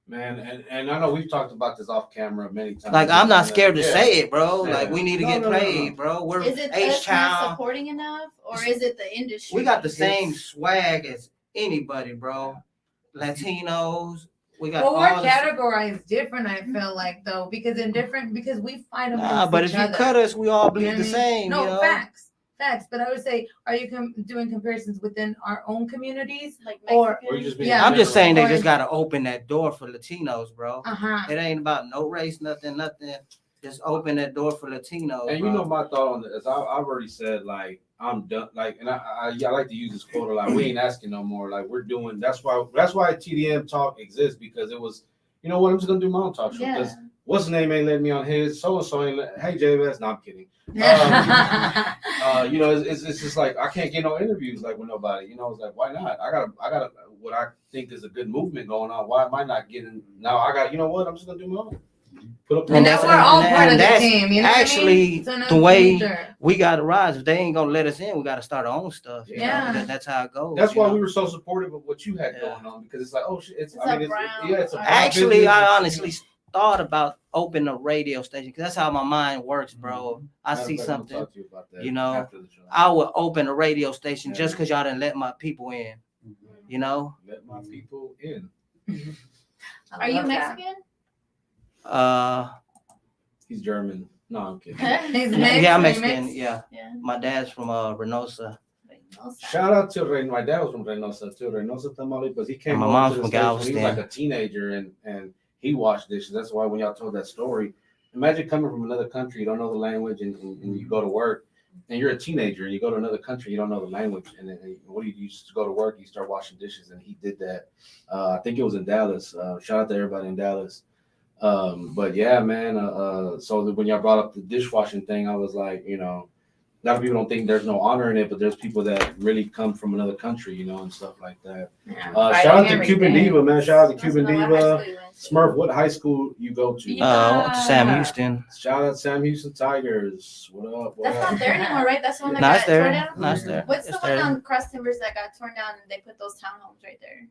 Man, and I know we've talked about this off camera many times. Like, I'm not scared to Yeah. say it, bro. Yeah. Like, we need to No, get no, no, played, no. bro. We're Is it us not H-Town. supporting enough, or is it the industry? We got the same It's- swag as anybody, bro. Latinos, we got Well, we're all the categorized different. I feel like though because we fight them. Nah, but if you cut us, we all bleed the same. No, you know? facts. But I would say, are you doing comparisons within our own communities? Like Or- Or you just being Yeah. I'm just saying they Or- just gotta open that door for Latinos, bro. Uh-huh. It ain't about no race, nothing. Just open that door for Latinos. And bro. you know my thought on this. I've already said like I'm done. Like, and I like to use this quote a lot. We ain't asking no more. Like we're doing. That's why TDM Talk exists because it was. You know what? I'm just gonna do my own talk show. Yeah. Because what's the name ain't letting me on his. So and so ain't. Hey JVS. No, I'm kidding. You know, it's just like I can't get no interviews like with nobody. You know, it's like why not? I got what I think is a good movement going on. Why am I not getting now? I got. You know what? I'm just gonna do my own. Put up. And that's- now we're all and part of the that's team. You know actually what I mean? the way- Sure. We got to rise. If they ain't gonna let us in, we got to start our own stuff. you know? Yeah. That's how it goes. That's you why know? we were so supportive of what you had Yeah. going on, because it's like, oh shit, it's It's I a mean, brown- it's a brown Actually, business, I it's, honestly thought about opening a radio station because that's how my mind works, bro. I Matter see of fact, I'm gonna something, talk to you about that you know, after the show. I would open a radio station just Yeah. because y'all didn't let my people in. You know, Let my people in. I Are you love that. Mexican? He's German. No, I'm kidding. He's yeah, I'm mixed, Mexican. mixed. Yeah, Yeah. my dad's from Reynosa. Shout out to Reynosa. My dad was from Reynosa too. Reynosa, Tamaulipas. He came And my over mom's to the from States when he was Galveston. like a teenager, and he washed dishes. That's why when y'all told that story, imagine coming from another country, you don't know the language, and you go to work, and you're a teenager, and you go to another country, you don't know the language, and then what do you just go to work? You start washing dishes, and he did that. I think it was in Dallas. Shout out to everybody in Dallas. But yeah, man. So when y'all brought up the dishwashing thing, I was like, you know, a lot of people don't think there's no honor in it, but there's people that really come from another country, you know, and stuff like that. Yeah, Shout out fighting to every Cuban day. Diva, man. Shout out to Must Cuban know what high Diva. school you went to. Smurf, what high school you go to? Went to Sam Yeah. Houston. Shout out Sam Houston Tigers. What up? What That's up? not there anymore, right? That's the one that No, got it's there. torn down. No, it's there. What's It's the one there. on Cross Timbers that got torn down and they put those townhomes right there?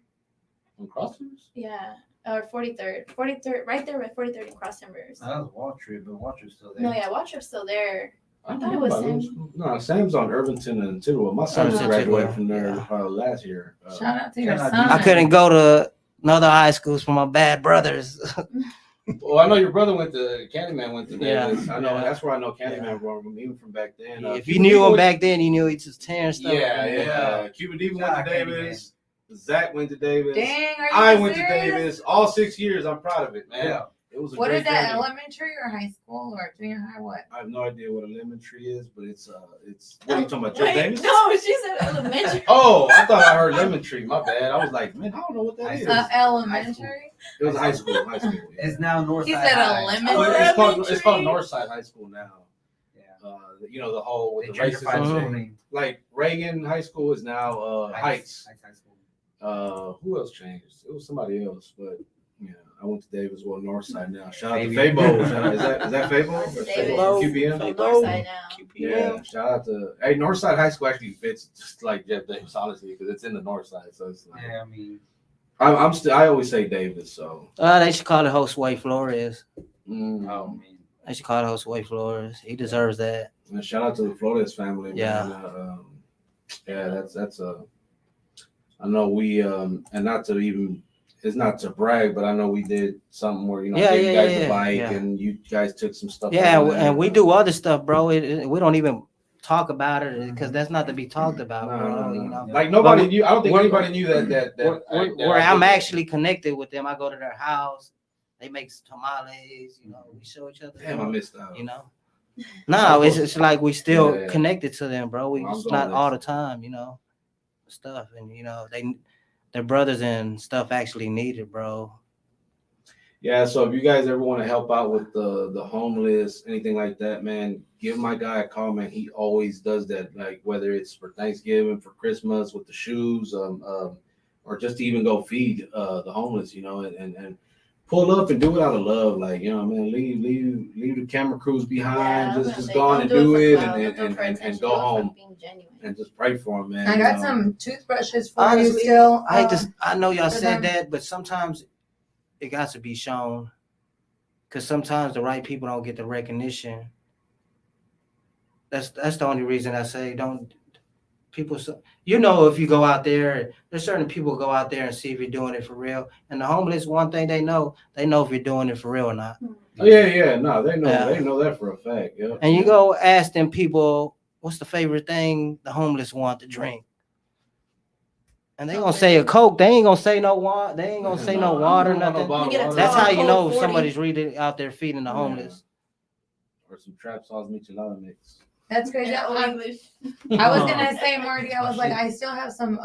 On Crossers? Yeah, or 43rd, right there with 43rd and Cross Timbers. That was Wall Trip, but Wall Trip's still there. No, yeah, Waltrip's still there. I thought it was Sam. Sam. No, Sam's on Irvington and Tidwell. My son Irvington, graduated Tidwell, from there yeah. last year. Shout out to your Shout out son. to- I couldn't go to another high schools for my bad brothers. Well, I know your brother went to Candyman. Went to Yeah, Davis. I know yeah. that's where I know Candyman from. Even from back then. if Cuban you knew Diva him went- back then, you knew he just tearing stuff. Yeah, up. yeah. Cuban Diva Shout went to out Davis. Zach went to Davis. Dang, are you I went to serious? Davis. All 6 years. I'm proud of it, man. Yeah. It was a What great is that? journey. Elementary or high school or junior high? What? I have no idea what a lemon tree is, but it's what are you talking about, Joe Wait, Davis? no, she said elementary. Oh, I thought I heard lemon tree. My bad. I was like, man, I don't know what that is. Elementary. It was high school. High school. Yeah. It's now Northside He said High. a lemon But tree. it's called Northside High School now. Yeah. You know the whole They with the changed the racism. Mhm. school name. Like Reagan High School is now Heights. Heights High School. Who else changed? It was somebody else, but yeah, I went to Davis. Well, Northside now. Shout out to Fabian. Fabo. Shout out, is that Fabo? Went to Or Davis. Fabo? QBM. From Northside now. Yeah, shout out to Northside High School actually fits just like Jeff Davis, honestly, because it's in the North Side. So it's like, Yeah, I mean, I'm still. I always say Davis. So They should call it Josue Flores. mm. oh man. They should call it Josue Flores. He deserves that. And shout out to the Flores family. Yeah. Man. Yeah, that's a. I know we and not to even. It's not to brag, but I know we did something where you Yeah, gave you yeah, guys yeah, the bike yeah. and you guys took some stuff. Yeah, out of there. and we do other stuff, bro. We don't even talk about it because that's not to be talked about, No, bro. no, You no. know, Like nobody But knew. I don't think we're- anybody knew that where I I'm did that. actually connected with them. I go to their house. They make tamales. You know, we show each other. Damn, I missed out. You know, no, it's like we still Yeah, yeah. connected to them, bro. We I'm it's going not next. all the time, you know, stuff, and you know their brothers and stuff actually need it, bro. Yeah, so if you guys ever want to help out with the homeless, anything like that, man, give my guy a call, man. He always does that, like whether it's for Thanksgiving, for Christmas, with the shoes, or just to even go feed the homeless, you know, and pull up and do it out of love, like, you know, man, leave the camera crews behind, Yeah, I was just gonna say, go on don't and do do it it for clout, don't do it for and attention, go do it for home being genuine. and just pray for him, man. I you got know. some toothbrushes for Honestly, you still. I hate to, I know y'all for said them. that, but sometimes it got to be shown, because sometimes the right people don't get the recognition. That's the only reason I say don't. People, you know, if you go out there, there's certain people go out there and see if you're doing it for real. And the homeless, one thing they know if you're doing it for real or not. Oh, yeah, no, they know Yeah. they know that for a fact. Yeah. And you go ask them people, what's the favorite thing the homeless want to drink? And they gonna say a Coke. They ain't gonna say no water. They ain't gonna say no water, nothing. That's how you know somebody's really out there feeding the homeless. Or some trap sauce michelada mix. That's crazy. Yeah, I English. was gonna say, Marty, I was like, I still have some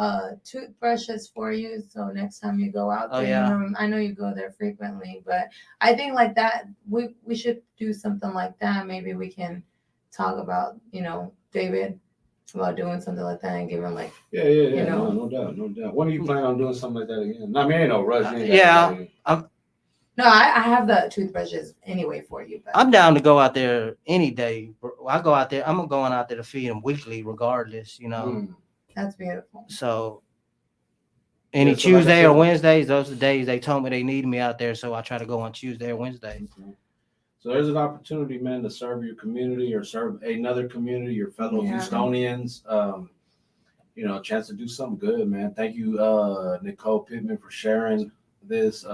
toothbrushes for you. So next time you go out Oh, there, yeah. I know you go there frequently, but I think like that, we should do something like that. Maybe we can talk about, David, about doing something like that and give him like, Yeah. You know? No doubt. When are you planning on doing something like that again? I mean, ain't no rush. You ain't Yeah. gotta- No, I have the toothbrushes anyway for you. But I'm down to go out there any day. I go out there. I'm going out there to feed them weekly, regardless. You know. Mm. that's beautiful. So any Yeah, so like I Tuesday or said- Wednesdays, those are the days they told me they need me out there. So I try to go on Tuesday or Wednesday. So there's an opportunity, man, to serve your community or serve another community, your fellow Yeah. Houstonians. You know, a chance to do something good, man. Thank you, Nicole Pittman, for sharing this.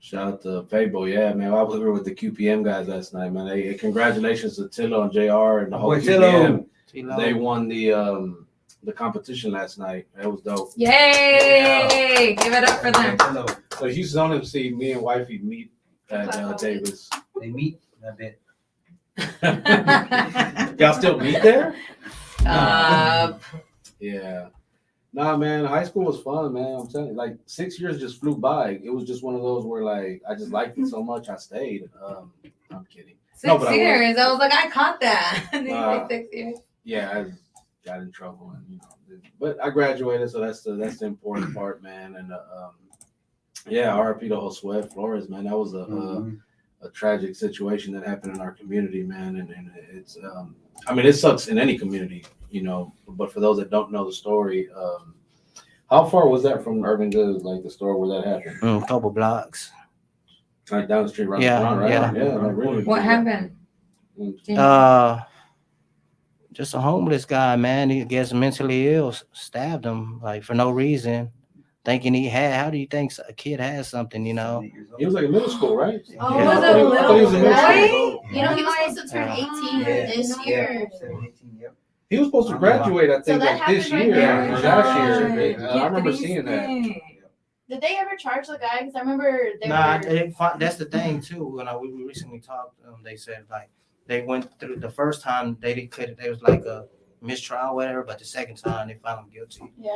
Shout out to Fabo. Yeah, man. I was here with the QPM guys last night, man. Hey, congratulations to Tillo and JR and the whole Boy, QPM. T-Lo. They won the competition last night. That was dope. Yay! Give it up for them. Hello. So Houston MC, me and wifey meet at Davis. They meet a bit. Y'all still meet there? Up. Yeah. Nah, man, high school was fun, man. I'm telling you, like 6 years just flew by. It was just one of those where like I just liked it so much I stayed. I'm kidding. No, but 6 I years. I was like, I caught that. They Uh, say 6 years. Yeah, I got in trouble and but I graduated, so that's the important part, man. And yeah, RIP to Josue Flores, man. That was a tragic situation that happened in our community, man. And it's I mean, it sucks in any community, you know, but for those that don't know the story, how far was that from Urban Goods, like the store where that happened? A couple blocks. Like down the street, around Yeah, the front, right? yeah. Like, really. What happened? Just a homeless guy, man. He gets mentally ill, stabbed him like for no reason, thinking he had. How do you think a kid has something? You know. He was like in middle school, right? Oh, Yeah. was I thought he- I thought he was in it middle a school. little boy? You know, he was Oh supposed to turn my 18 God. this year. 18, yep. He was supposed to graduate, I think, that like this happened right year there. or last God. year. I Get remember these seeing that. things. Did they ever charge the guy? Because I remember they Nah, were. that's the thing too. When we recently talked, they said like they went through the first time they could. They was like a mistrial, whatever. But the second time they found him guilty. Yeah.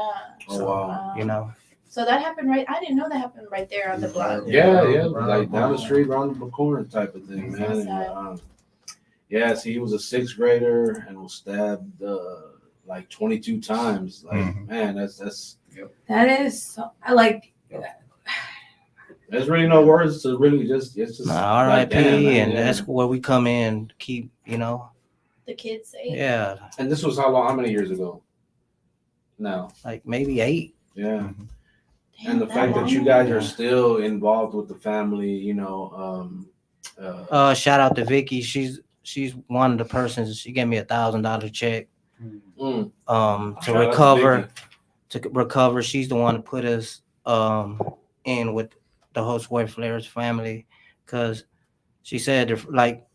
Oh wow. You know. So that happened right. I didn't know that happened right there on the block. Yeah, like down the street, around the corner type of thing, man. And, Sad. yeah, see, he was a sixth grader and was stabbed like 22 times. Like, Mhm. man, that's That is so, I like. there's really no words to really just. It's just Nah, like, R.I.P. damn, man, and yeah. that's where we come in. Keep you know. The kids say. Yeah, And this was how many years ago? Now, like maybe 8. yeah. Damn, And the that fact that long? you guys are still involved with the family, you know, Shout out to Vicky. She's one of the persons. She gave me $1,000 check. mm, To shout out to recover. Vicky. To recover, she's the one to put us in with the Josue Flores family, because she said like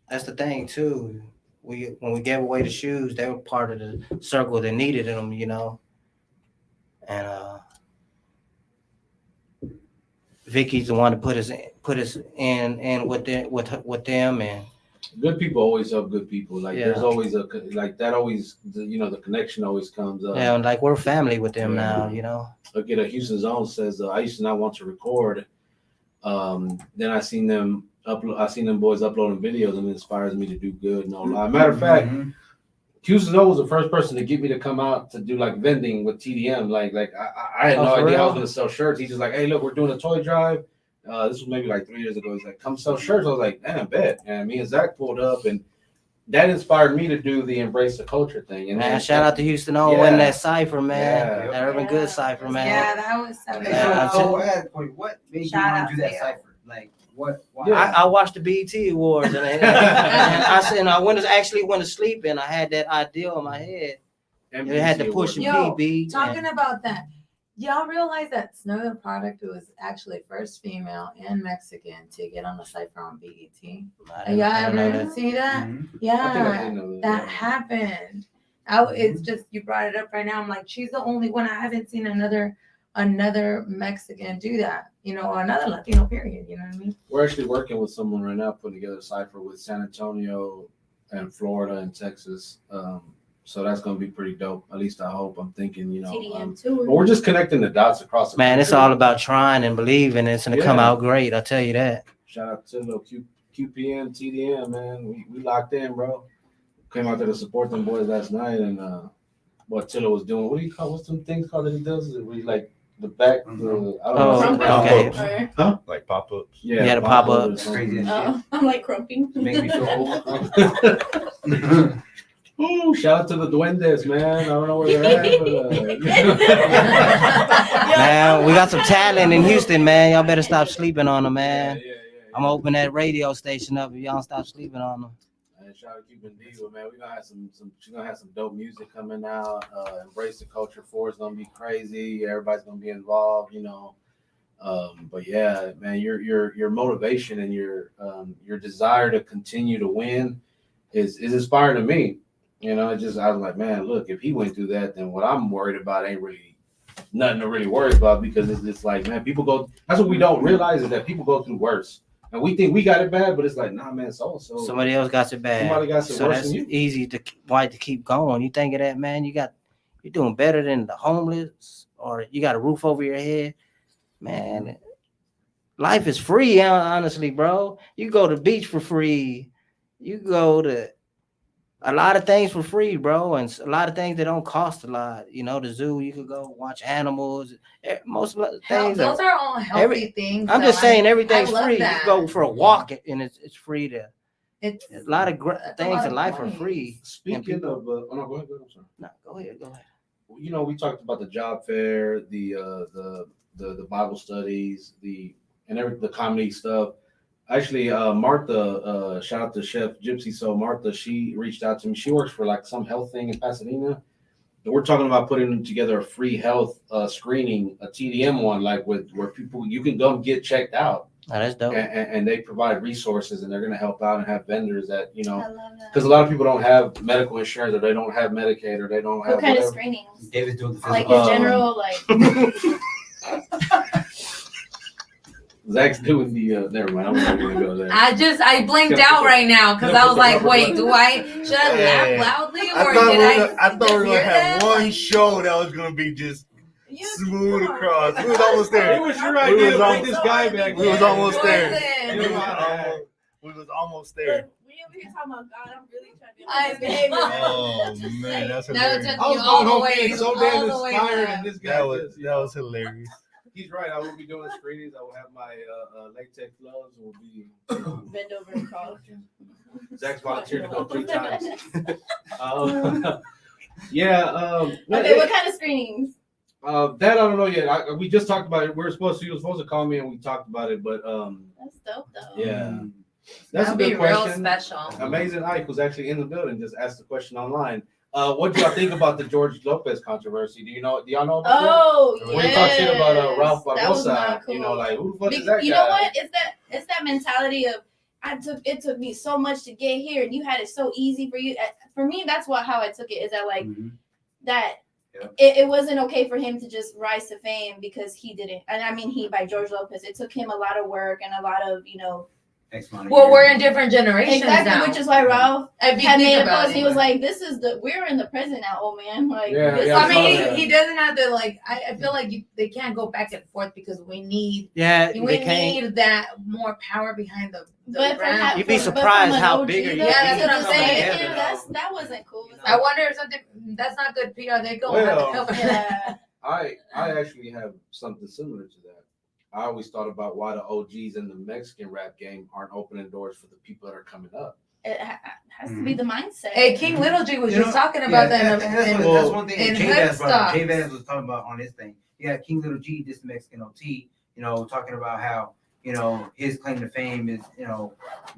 that's the thing too. When we gave away the shoes, they were part of the circle that needed them, you know. And Vicky's the one to put us in with them, and Good people always help good people. Like Yeah. there's always like that always, you know, the connection always comes up. yeah, and like we're family with them Yeah. now, you know. Look at Houston Zone says I used to not want to record. Then I seen them boys uploading videos and it inspires me to do good. No lie. Matter of fact, Houston Zone was the first person to get me to come out to do like vending with TDM. Like I had Oh, no for idea I real? was gonna sell shirts. He's just like, hey, look, we're doing a toy drive. This was maybe like 3 years ago. He's like, come sell shirts. I was like, damn, bet. And me and Zach pulled up, and that inspired me to do the embrace the culture thing. And Man, then- shout out to Houston on Yeah. winning that cipher, man. Yeah. That Urban Yeah. Good cipher, man. Yeah, that was so And good. Yeah, what made you Shout want out to do to that you. cipher? Like what? Why? Yeah. I watched the BET Awards and I said, and I went to sleep and I had that idea in my head. MPC It had to push award. Yo, PB. Talking about that, y'all realize that Snow the Product was actually first female and Mexican to get on the cipher on BET. Y'all ever see that? Mhm. I think I Yeah, did know that happened. It's just you brought it up right now. I'm like, she's the only one. I haven't seen another Mexican do that. You know, or another Latino. Period. You know what I mean? We're actually working with someone right now putting together a cipher with San Antonio and Florida and Texas. So that's going to be pretty dope. At least I hope. I'm thinking, you know. TDM too. But we're just connecting the dots across the Man, it's country. all about trying and believing. It's gonna come Yeah. out great. I'll tell you that. Shout out to the QPN, TDM, man. We locked in, bro. Came out there to support them boys last night, and what Tillo was doing. What do you call? What's some things called that he does? Is it where he like the back. I don't know. Oh, okay. Like pop-ups. Yeah, the pop-ups. Crazy as shit. Oh, I'm like crumping. Make me feel old. Ooh, shout out to the Duendes, man. I don't know where they're at. Man, we got some talent in Houston, man. Y'all better stop sleeping on them, man. Yeah. I'm gonna open that radio station up if y'all don't stop sleeping on them. And shout out to Cuban Diva, man. We're gonna have she's gonna have some dope music coming out. Embrace the Culture 4 is gonna be crazy. Everybody's gonna be involved, you know. But yeah, man, your motivation and your desire to continue to win is inspiring to me. You know, I was like, man, look, if he went through that, then what I'm worried about ain't really nothing to really worry about, because it's like, man, people go. That's what we don't realize, is that people go through worse, and we think we got it bad, but it's like, nah, man, so Somebody else got it bad. Somebody got it so worse that's than you. easy to keep going. You think of that, man? You're doing better than the homeless, or you got a roof over your head, man. Life is free, honestly, bro. You go to the beach for free. You go to a lot of things for free, bro, and a lot of things that don't cost a lot. You know, the zoo, you could go watch animals. Most of the things Those are all healthy things. I'm though. just saying, I everything's love free. that. You go for a walk, and it's free to. It's A lot of that's a things lot in of life are money. free. Speaking people- of, oh no, go ahead. I'm sorry. No, go ahead. You know, we talked about the job fair, the Bible studies, the comedy stuff. Actually, Martha, shout out to Chef Gypsy. So Martha, she reached out to me. She works for like some health thing in Pasadena. And we're talking about putting together a free health screening, a TDM one, like where people, you can go and get checked out. Oh, that's dope. And they provide resources, and they're going to help out and have vendors that, you know, I love that. because a lot of people don't have medical insurance, or they don't have Medicaid, or they don't have What kind of whatever. screenings? David's doing the Like physical. in general, like Zach's doing the never mind. I'm not gonna go there. I blinked out right now because I was like, wait, should I laugh loudly or did I thought we were gonna hear have that? one show that was gonna be just you smooth across. We was almost there. It was your We idea was to on- bring this guy back. We was man. almost there. Listen. We was almost there. We over here talking about God. I'm really trying to I misbehave. Oh man, that's Now hilarious. it's I was all going the home way, feeling so all damn the way inspired, back. and this guy That was just, you that know. was hilarious. He's right. I will be doing screenings. I will have my latex gloves. Will be. Bend over and crawl. Zach's volunteered to go 3 times. Yeah. Okay, what kind of screenings? That I don't know yet. We just talked about it. He was supposed to call me, and we talked about it. But That's dope though. yeah, that's That'd a be good real question. special. Amazing Ike was actually in the building. Just asked the question online. What do y'all think about the George Lopez controversy? Do y'all know about Oh, that? yeah. When you talk shit about Ralph That was Barbosa, not cool. you know, like who the fuck is that You guy? know what? It's that mentality of it took me so much to get here, and you had it so easy for you. For me, that's how I took it. Is that like that? Yeah. It wasn't okay for him to just rise to fame because he didn't. And I mean, by George Lopez, it took him a lot of work and a lot of Well, we're in different generations exactly, now. which is why Ralph If you had think made a about post. it. He was like, we're in the present now, old man. Like, Yeah, this yeah, I is- mean, Yeah. he doesn't have to like. I feel like they can't go back and forth because we need Yeah, they can't. need that more power behind the But brand. perhaps- You'd be but from surprised an how OG bigger though, you Yeah, that's what I'm to saying. say, together, yeah, though. that wasn't cool. I wonder if something that's not good PR. They gonna have to help. Yeah. I actually have something similar to that. I always thought about why the OGs in the Mexican rap game aren't opening doors for the people that are coming up. It has to be the mindset. Hey, King Little G was You just know, talking about that. That's one thing in that J-Vaz brought up. Headstocks. J-Vaz was talking about on his thing. Yeah, King Little G, this Mexican OT, talking about how, his claim to fame is,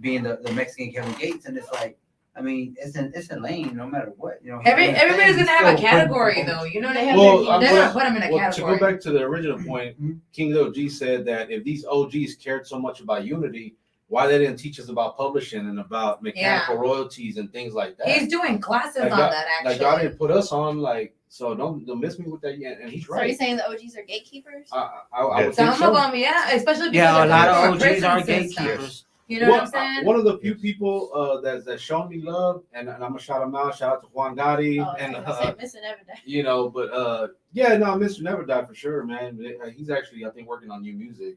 being the Mexican Kevin Gates. And it's like, I mean, it's a lane no matter what. Everybody's gonna have a category though. You know what I mean? Well, They're gonna put them in a Well, to category. go back to the original point, King Lil G said that if these OGs cared so much about unity, why they didn't teach us about publishing and about mechanical royalties and things like that. He's doing classes Like on y'all- that Like y'all actually. didn't put us on, like, so don't miss me with that yet. And he's So are you right. saying the OGs are gatekeepers? I would Some think so. of them, yeah, especially because Yeah, a of lot the of OGs prison are system. gatekeepers. You know what I'm saying? One of the few people that's shown me love, and I'm gonna shout him out. Shout out to Juan Gotti, Oh, and I was gonna say missing evidence. but Yeah, no, Mr. Never Die for sure, man. He's actually, I think, working on new music.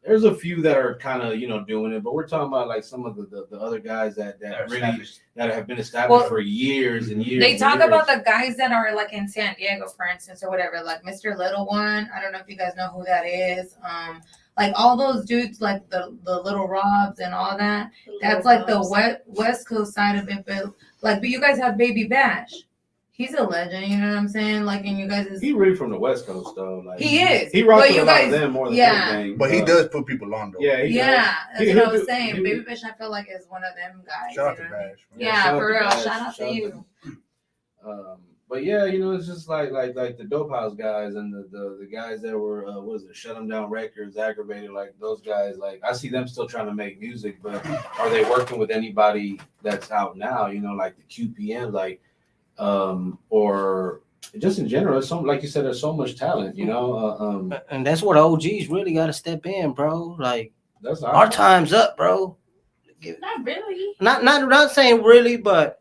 There's a few that are kind of, doing it, but we're talking about like some of the other guys that really that have been established for years and years. They talk about the guys that are like in San Diego, for instance, or whatever, like Mr. Little One. I don't know if you guys know who that is. Like all those dudes, like the Little Robs and all that. That's like the West Coast side of it, but you guys have Baby Bash. He's a legend, you know what I'm saying? Like, and you guys He really from the West Coast though. Like he is. He rocks But with you a lot guys- of them more than yeah. anything. But he does put people on though. Yeah, he Yeah, does. that's what I was He- saying. he- Baby Bash, I feel like is one of them guys. Shout out you to know what I mean? Bash. Yeah, shout out for to real. Bash, Shout out to shout out you. But yeah, it's just like the Dope House guys and the guys that were Shut 'Em Down Records, Aggravated, like those guys. Like I see them still trying to make music, but are they working with anybody that's out now? Like the QPM, like or just in general, it's like you said, there's so much talent. And that's what OGs really got to step in, bro. Like That's our time's up, bro. Not really. Not saying really, but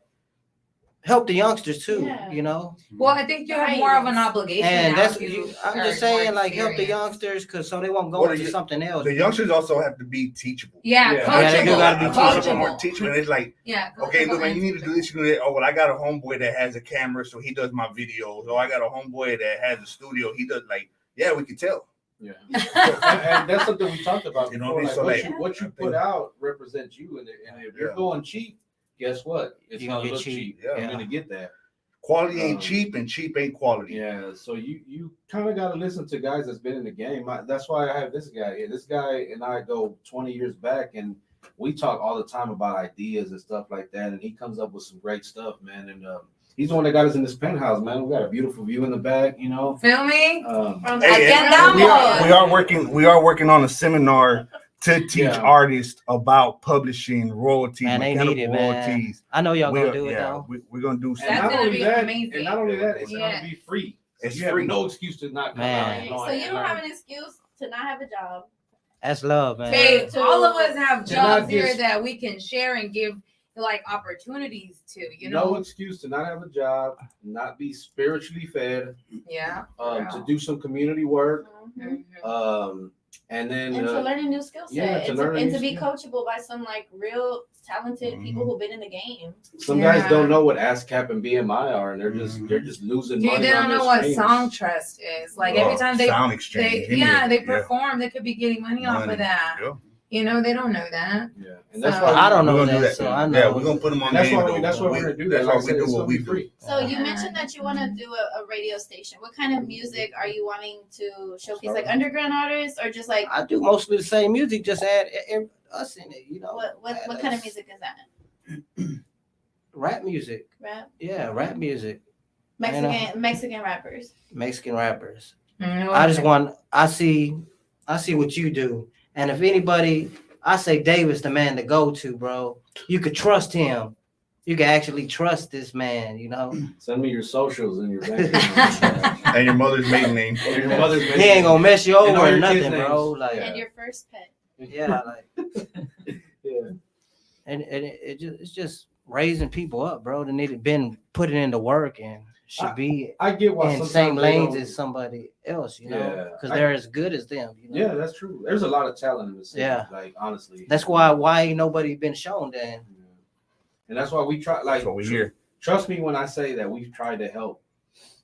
help the youngsters too. Yeah. Well, I think you have more of an obligation. And now that's if you I'm are just saying, more like, help the experienced. youngsters, cause so they won't go Well, into the- something else. The youngsters also have to be teachable. Yeah, Yeah. coachable. Yeah, they do gotta be coachable. Teachable. And it's like, Yeah. okay, look, coachable man, you need to and do this, you do that. Oh, well, I got a homeboy that has a camera, so he does my videos. Oh, I got a homeboy that has a studio. He does we can tell. Yeah, and that's something we talked about. You know Before. what I mean? Like, So, what you put out represents you, and if you're Yeah. going cheap, guess what? It's You're gonna gonna get look cheap. cheap. Yeah. You're gonna get that. Quality ain't cheap, and cheap ain't quality. Yeah, so you kind of got to listen to guys that's been in the game. That's why I have this guy here. This guy and I go 20 years back, and we talk all the time about ideas and stuff like that. And he comes up with some great stuff, man. And he's the one that got us in this penthouse, man. We got a beautiful view in the back, Feel me? From Hey, Again, the- that we are working on a seminar to teach Yeah. artists about publishing, royalties, Man, they mechanical need it, man. royalties. I know y'all gonna We're- do it yeah, though. we're gonna do And That's not gonna only be that, amazing. and not only that, it's Yeah. gonna be free. It's You have free. no excuse to not come Man. out. So you don't have an excuse to not have a job. That's love, man. Babe, all of us have To not jobs here just- that we can share and give like opportunities to, No excuse to not have a job, not be spiritually fed, Yeah. to do some community work, Mhm. and then And to learn a new skill set. yeah, to and learn a and new to be skill. coachable by some like real talented people who've been in the game. some guys Yeah. don't know what ASCAP and BMI are, and they're just losing Dude, money. they don't on know their what streams. Song Trust is. Like every time sound exchange. they perform, they could be getting money off Money. of that. Yeah. They don't know that. Yeah, and that's So- why I don't We're know gonna do that, that. so I know. Yeah, we're gonna put them on. And that's the why end, we though. that's why we're gonna do that. That's Like I why said, we do it's what gonna we be do. free. So you Yeah. mentioned that you want to do a radio station. What kind of music are you wanting to showcase? Like underground artists or just like I do mostly the same music, just add us in it, what kind of music is that? Rap music. Rap? Yeah, rap music. Mexican rappers. Mexican rappers. Mm, I see what you do. And if anybody, I say David's the man to go to, bro. You could trust him. You can actually trust this man, Send me your socials and your bank account. And your mother's maiden name. Or your mother's He ain't gonna mess you And all over or your nothing, kids' bro. names. Like, And your first pet. yeah, like, Yeah. and it's just raising people up, bro. They need to been putting into work and should be I get why in sometimes same they lanes don't- as somebody else, Yeah. because they're as good as them. Yeah, that's true. There's a lot of talent in the city. Yeah. Like honestly. That's why ain't nobody been shown then. Yeah. And that's why we try. Like That's what we hear. Trust me when I say that we've tried to help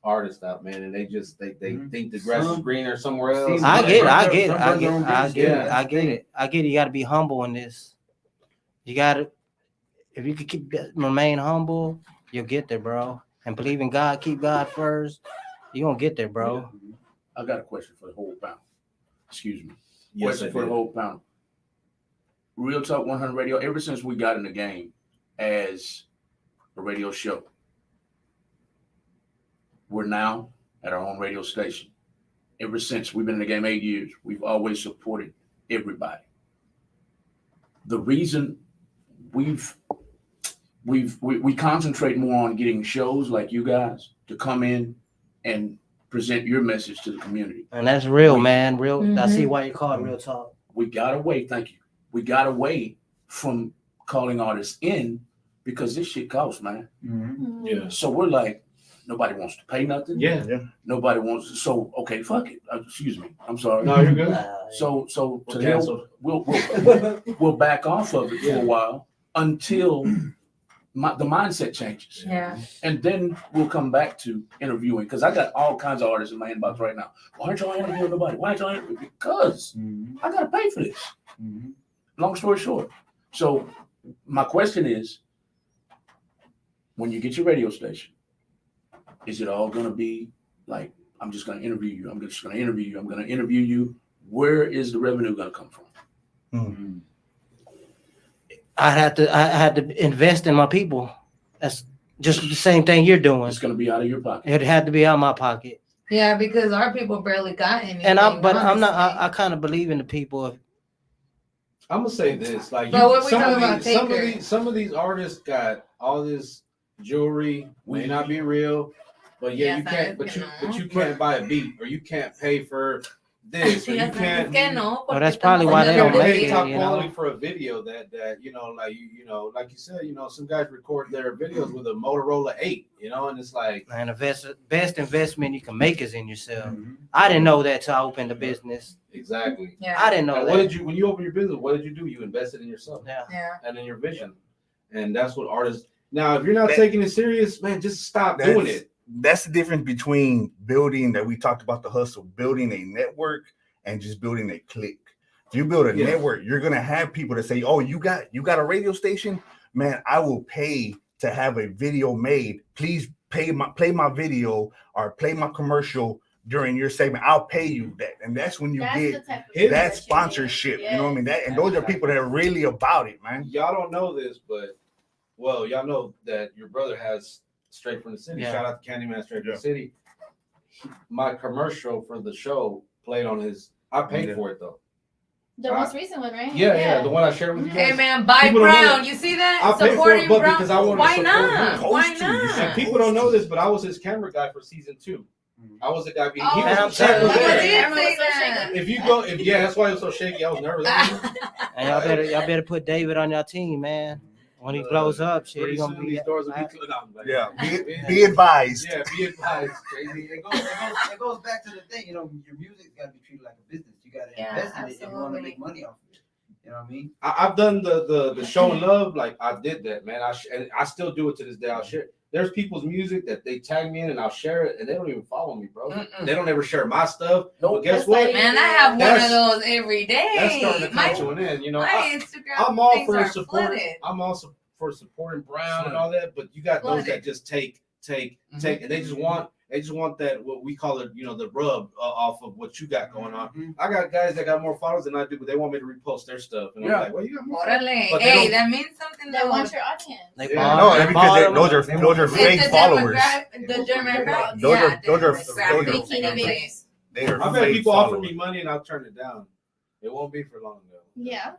artists out, man, and they think the grass is Some- greener somewhere else. I get it. Yeah. I get it. You got to be humble in this. You got to, if you could remain humble, you'll get there, bro. And believe in God, keep God first. You're going to get there, bro. I got a question for the whole panel. Excuse me. Yes, Question I for the did. whole panel. Real Talk 100 Radio, ever since we got in the game as a radio show, we're now at our own radio station. Ever since we've been in the game 8 years, we've always supported everybody. The reason we concentrate more on getting shows like you guys to come in and present your message to the community. And that's real, man. Real. I see Mhm. why you call it real talk. We got away, thank you. We got away from calling artists in because this shit costs, man. Mhm. Mm-hmm. Yeah. So we're like, Nobody wants to pay nothing. Yeah. Nobody wants. So okay, fuck it. Excuse me. I'm sorry. No, you're good. So to We're hell, canceled. we'll back off of it for Yeah. a while until the mindset changes. Yeah. And then we'll come back to interviewing because I got all kinds of artists in my inbox right now. Why aren't y'all interviewing nobody? Why aren't y'all interviewing? Because I gotta pay for this. Long story short. So my question is, when you get your radio station, is it all gonna be like, I'm just gonna interview you, I'm just gonna interview you, I'm gonna interview you? Where is the revenue gonna come from? I had to invest in my people. That's just the same thing you're doing. It's gonna be out of your pocket. It had to be out of my pocket. Yeah, because our people barely got anything. And I'm honestly. not. I kind of believe in the people. I'm gonna say this, like But what we some, talking of about these, some of Taker? these some of these artists got all this jewelry, may not be real, but yeah, you Yes, can't. I- But you you know. but you can't buy a beat, or you can't pay for this, or you Yes, can't. es que no, porque that's probably why they You don't can't make pay it, top you know? quality for a video that you know, like you know, like you said, you know, some guys record their videos with a Motorola 8, you know, and it's like, And the best investment you can make is in yourself. I didn't know that till I opened the business. exactly. Yeah. I didn't know And that. what did you when you opened your business? What did you do? You invested in yourself. Yeah. Yeah. And in your vision. And that's what artists now, if you're not That- taking it serious, man, just stop doing it. That's the difference between building that we talked about the hustle, building a network and just building a clique. If you build a Yeah. network, you're gonna have people that say, "Oh, you got a radio station, man. I will pay to have a video made. Please play my video or play my commercial during your segment. I'll pay you that." And that's when you That's get the type of his- stuff that you sponsorship. need. You know what I mean? That and those are people that are really about it, man. Y'all don't know this, but well, y'all know that your brother has Straight from the City. Yeah. Shout out to Candyman Straight from Yeah. the City. My commercial for the show played on his. I paid Yeah. for it though. The most recent one, right? Yeah, the one I shared with you Hey guys. man, buy People don't know Brown. that. You see that? I paid for Supporting it, but Brown. because I wanted Why to support not? him. Why Supposed to. You not? And people don't know this, but I was his camera guy for season 2. I was the guy. He Oh, was man, I'm the camera telling you. guy. I did Camera was say so that. If you go, that's why it was so shaky. I was nervous. And y'all better put David on your team, man. When he blows up, shit, Pretty he gonna soon be. these doors will be closed. Yeah, be advised. Yeah, be advised. Crazy. It goes back to the thing, you know, your music's got to be treated like a business. You got to Yeah, invest in it if you want to absolutely. make money off of it. You know what I mean? I've done the show and love, like I did that, man. And I still do it to this day. I'll share. There's people's music that they tag me in, and I'll share it, and they don't even follow me, bro. Mm-mm. They don't ever share my stuff. Nope. But guess That's what? like- Man, I have one That's- of those every day. That's starting to my, catch one in. You know, my Instagram I'm all things for are supporting. flooded. I'm also for supporting Brown and all that, but you got those that just take, and they just want that what we call it, you know, the rub off of what you got going on. I got guys that got more followers than I do, but they want me to repost their stuff, and I'm Yeah. like, well, you got more. followers. Orale. But they Hey, don't- that means something. They That want your audience. They Yeah. No, they because bottom those are them. fake followers. The demographic. Those are- Yeah, those are- demographic. those are- Okay. They are I've had fake people offer followers. me money, and I'll turn it down. It won't be for long though. Yeah.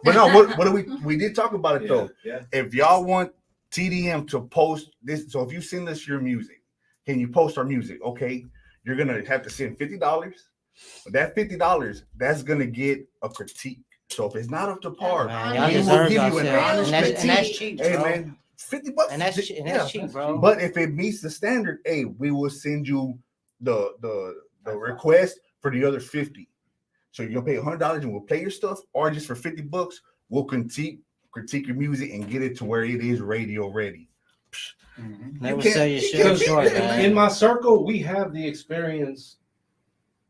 But no, what do we did talk about it though. Yeah. If y'all want TDM to post this, so if you send us your music, can you post our music? Okay, you're gonna have to send $50. But that $50, that's gonna get a critique. So if it's not up to par, Man, y'all we will deserve give you an yourself. honest And that's critique. cheap, Hey bro. man, $50. And that's cheap, bro. But if it meets the standard, hey, we will send you the request for the other 50. So you'll pay $100 and we'll play your stuff, or just for $50, we'll critique your music and get it to where it is radio ready. Never can't- sell your you shit can't- short, in man. my circle, we have the experience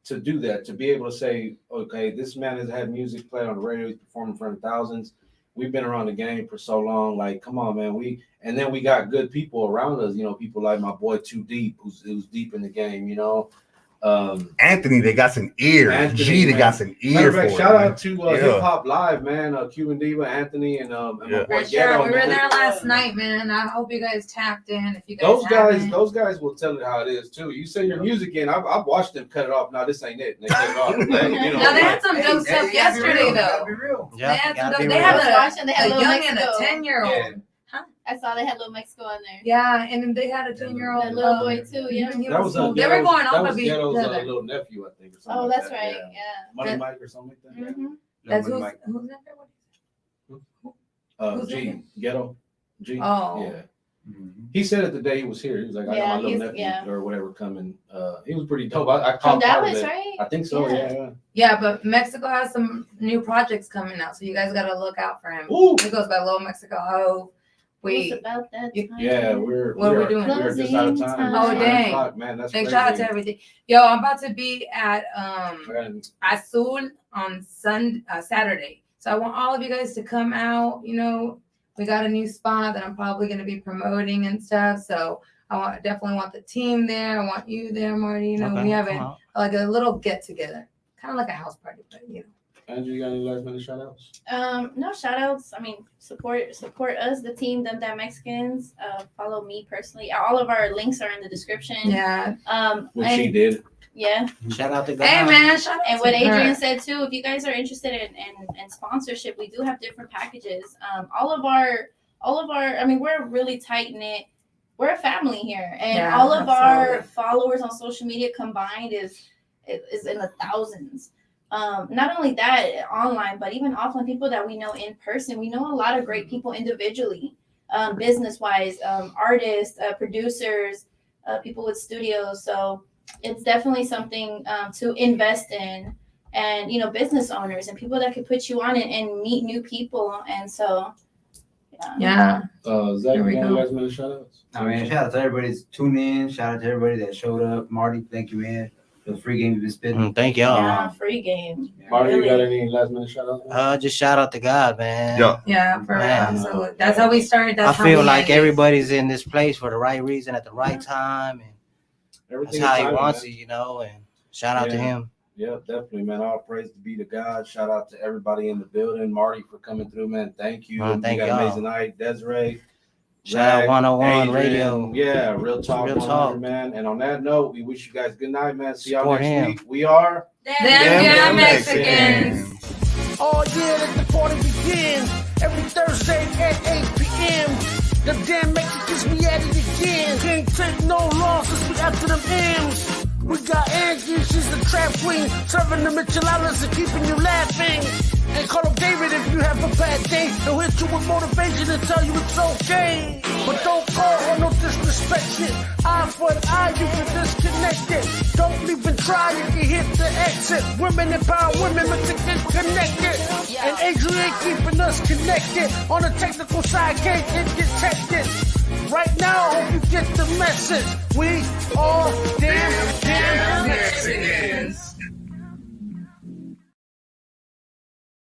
to do that, to be able to say, okay, this man has had music played on the radio, he's performed in front of thousands. We've been around the game for so long, like, come on, man. And then we got good people around us, you know, people like my boy Too Deep, who's deep in the game, you know. Anthony, they got some ear. Anthony, G, they man. got some Matter ear of fact, for shout it, man. out to Yeah. Hip Hop Live, man. Cuban Diva, Anthony, and my Yeah. boy For sure. Ghetto, We were man. there last night, man. I hope you guys tapped in. If you guys Those guys will tell it how it is too. You send your music in, I've watched them cut it off. No, this ain't it. And they cut it off. Like, you know, Now they had like, some dope stuff yesterday though. Be real. They had some gotta dope- be they real. had I was watching, they a had Little young and a Mexico. 10-year-old. Yeah. I saw they had Little Mexico on there. Yeah, and then they had a 10-year-old That little boy too, yeah. He that was was cool. They were going off of each Ghetto's other. little nephew, I think. Or something Oh, like that's that, right. yeah. Yeah. Money That- Mike or something like that. Mhm. That's Money who's Mike. that? G, Who's Ghetto, G. Oh. Yeah. He said it the day he was here. He was like, I got my little he's- nephew yeah. or whatever coming. He was pretty dope. I From caught part of Dallas, it. right? I think so. Yeah. Yeah. Yeah, but Mexico has some new projects coming out, so you guys got to look out for him. Ooh. He goes by Little Mexico Ho. It's We about that you- time. Yeah, What are we doing? We're just out of Closing time. time. Oh, It's 9 dang. o'clock, man. That's big crazy. shout out to everything. Yo, I'm about to be at Man, Azul on Saturday. So I want all of you guys to come out. You know, we got a new spot that I'm probably going to be promoting and stuff. So definitely want the team there. I want you there, Marty. You know, Okay, we have come on. like a little get together, kind of like a house party, but you know. Andrew, you got any last minute shout outs? No shout outs. I mean, support us, the team, Them That Mexicans. Follow me personally. All of our links are in the description. Yeah. What And- she did. yeah. Shout out to God. Hey, man. Shout out And to what her. Adrian said too, if you guys are interested in sponsorship, we do have different packages. All of our I mean, we're really tight knit. We're a family here, and Yeah, all of our absolutely. followers on social media combined is in the thousands. Not only that, online, but even offline, people that we know in person. We know a lot of great people individually, business wise, artists, producers, people with studios. So it's definitely something to invest in, and business owners and people that could put you on and meet new people. And so Yeah. Zach, Here we you got any go. last minute shout outs? I mean, shout out to everybody that's tuning in. Shout out to everybody that showed up. Marty, thank you, man. The free game you've been spitting. Thank y'all. yeah, free game. Marty, you got Really. any last minute shout outs? Just shout out to God, man. Yeah. Yeah, for real. Man. Absolutely. That's how we started. That's I how feel we like ended. everybody's in this place for the right reason at the right time, and that's Everything how is he timing, wants man. it, And shout out to Yeah. him. Yeah, definitely, man. All praise to be to God. Shout out to everybody in the building. Marty for coming through, man. Thank you. Thank you got y'all. an amazing night. Desiree. Shout out Zach, 101 Adrian. Radio. Yeah, Real Talk Real 100, talk. man. And on that note, we wish you guys good night, man. See y'all Support next him. week. We are Them Them Damn Mexicans. Mexicans. Oh yeah, let the party begin. Every Thursday at 8 p.m. The damn Mexicans be at it again. Can't take no losses, we after them M's. We got Angie, she's the trap queen, serving the micheladas and keeping you laughing. And call up David if you have a bad day. He'll hit you with motivation and tell you it's okay. But don't call or no disrespect shit. Eye for an eye, you get disconnected. Don't even try, you can hit the exit. Women empower women, Mexicans connected. And Adrian keeping us connected. On the technical side, can't get detected. Right now, I hope you get the message. We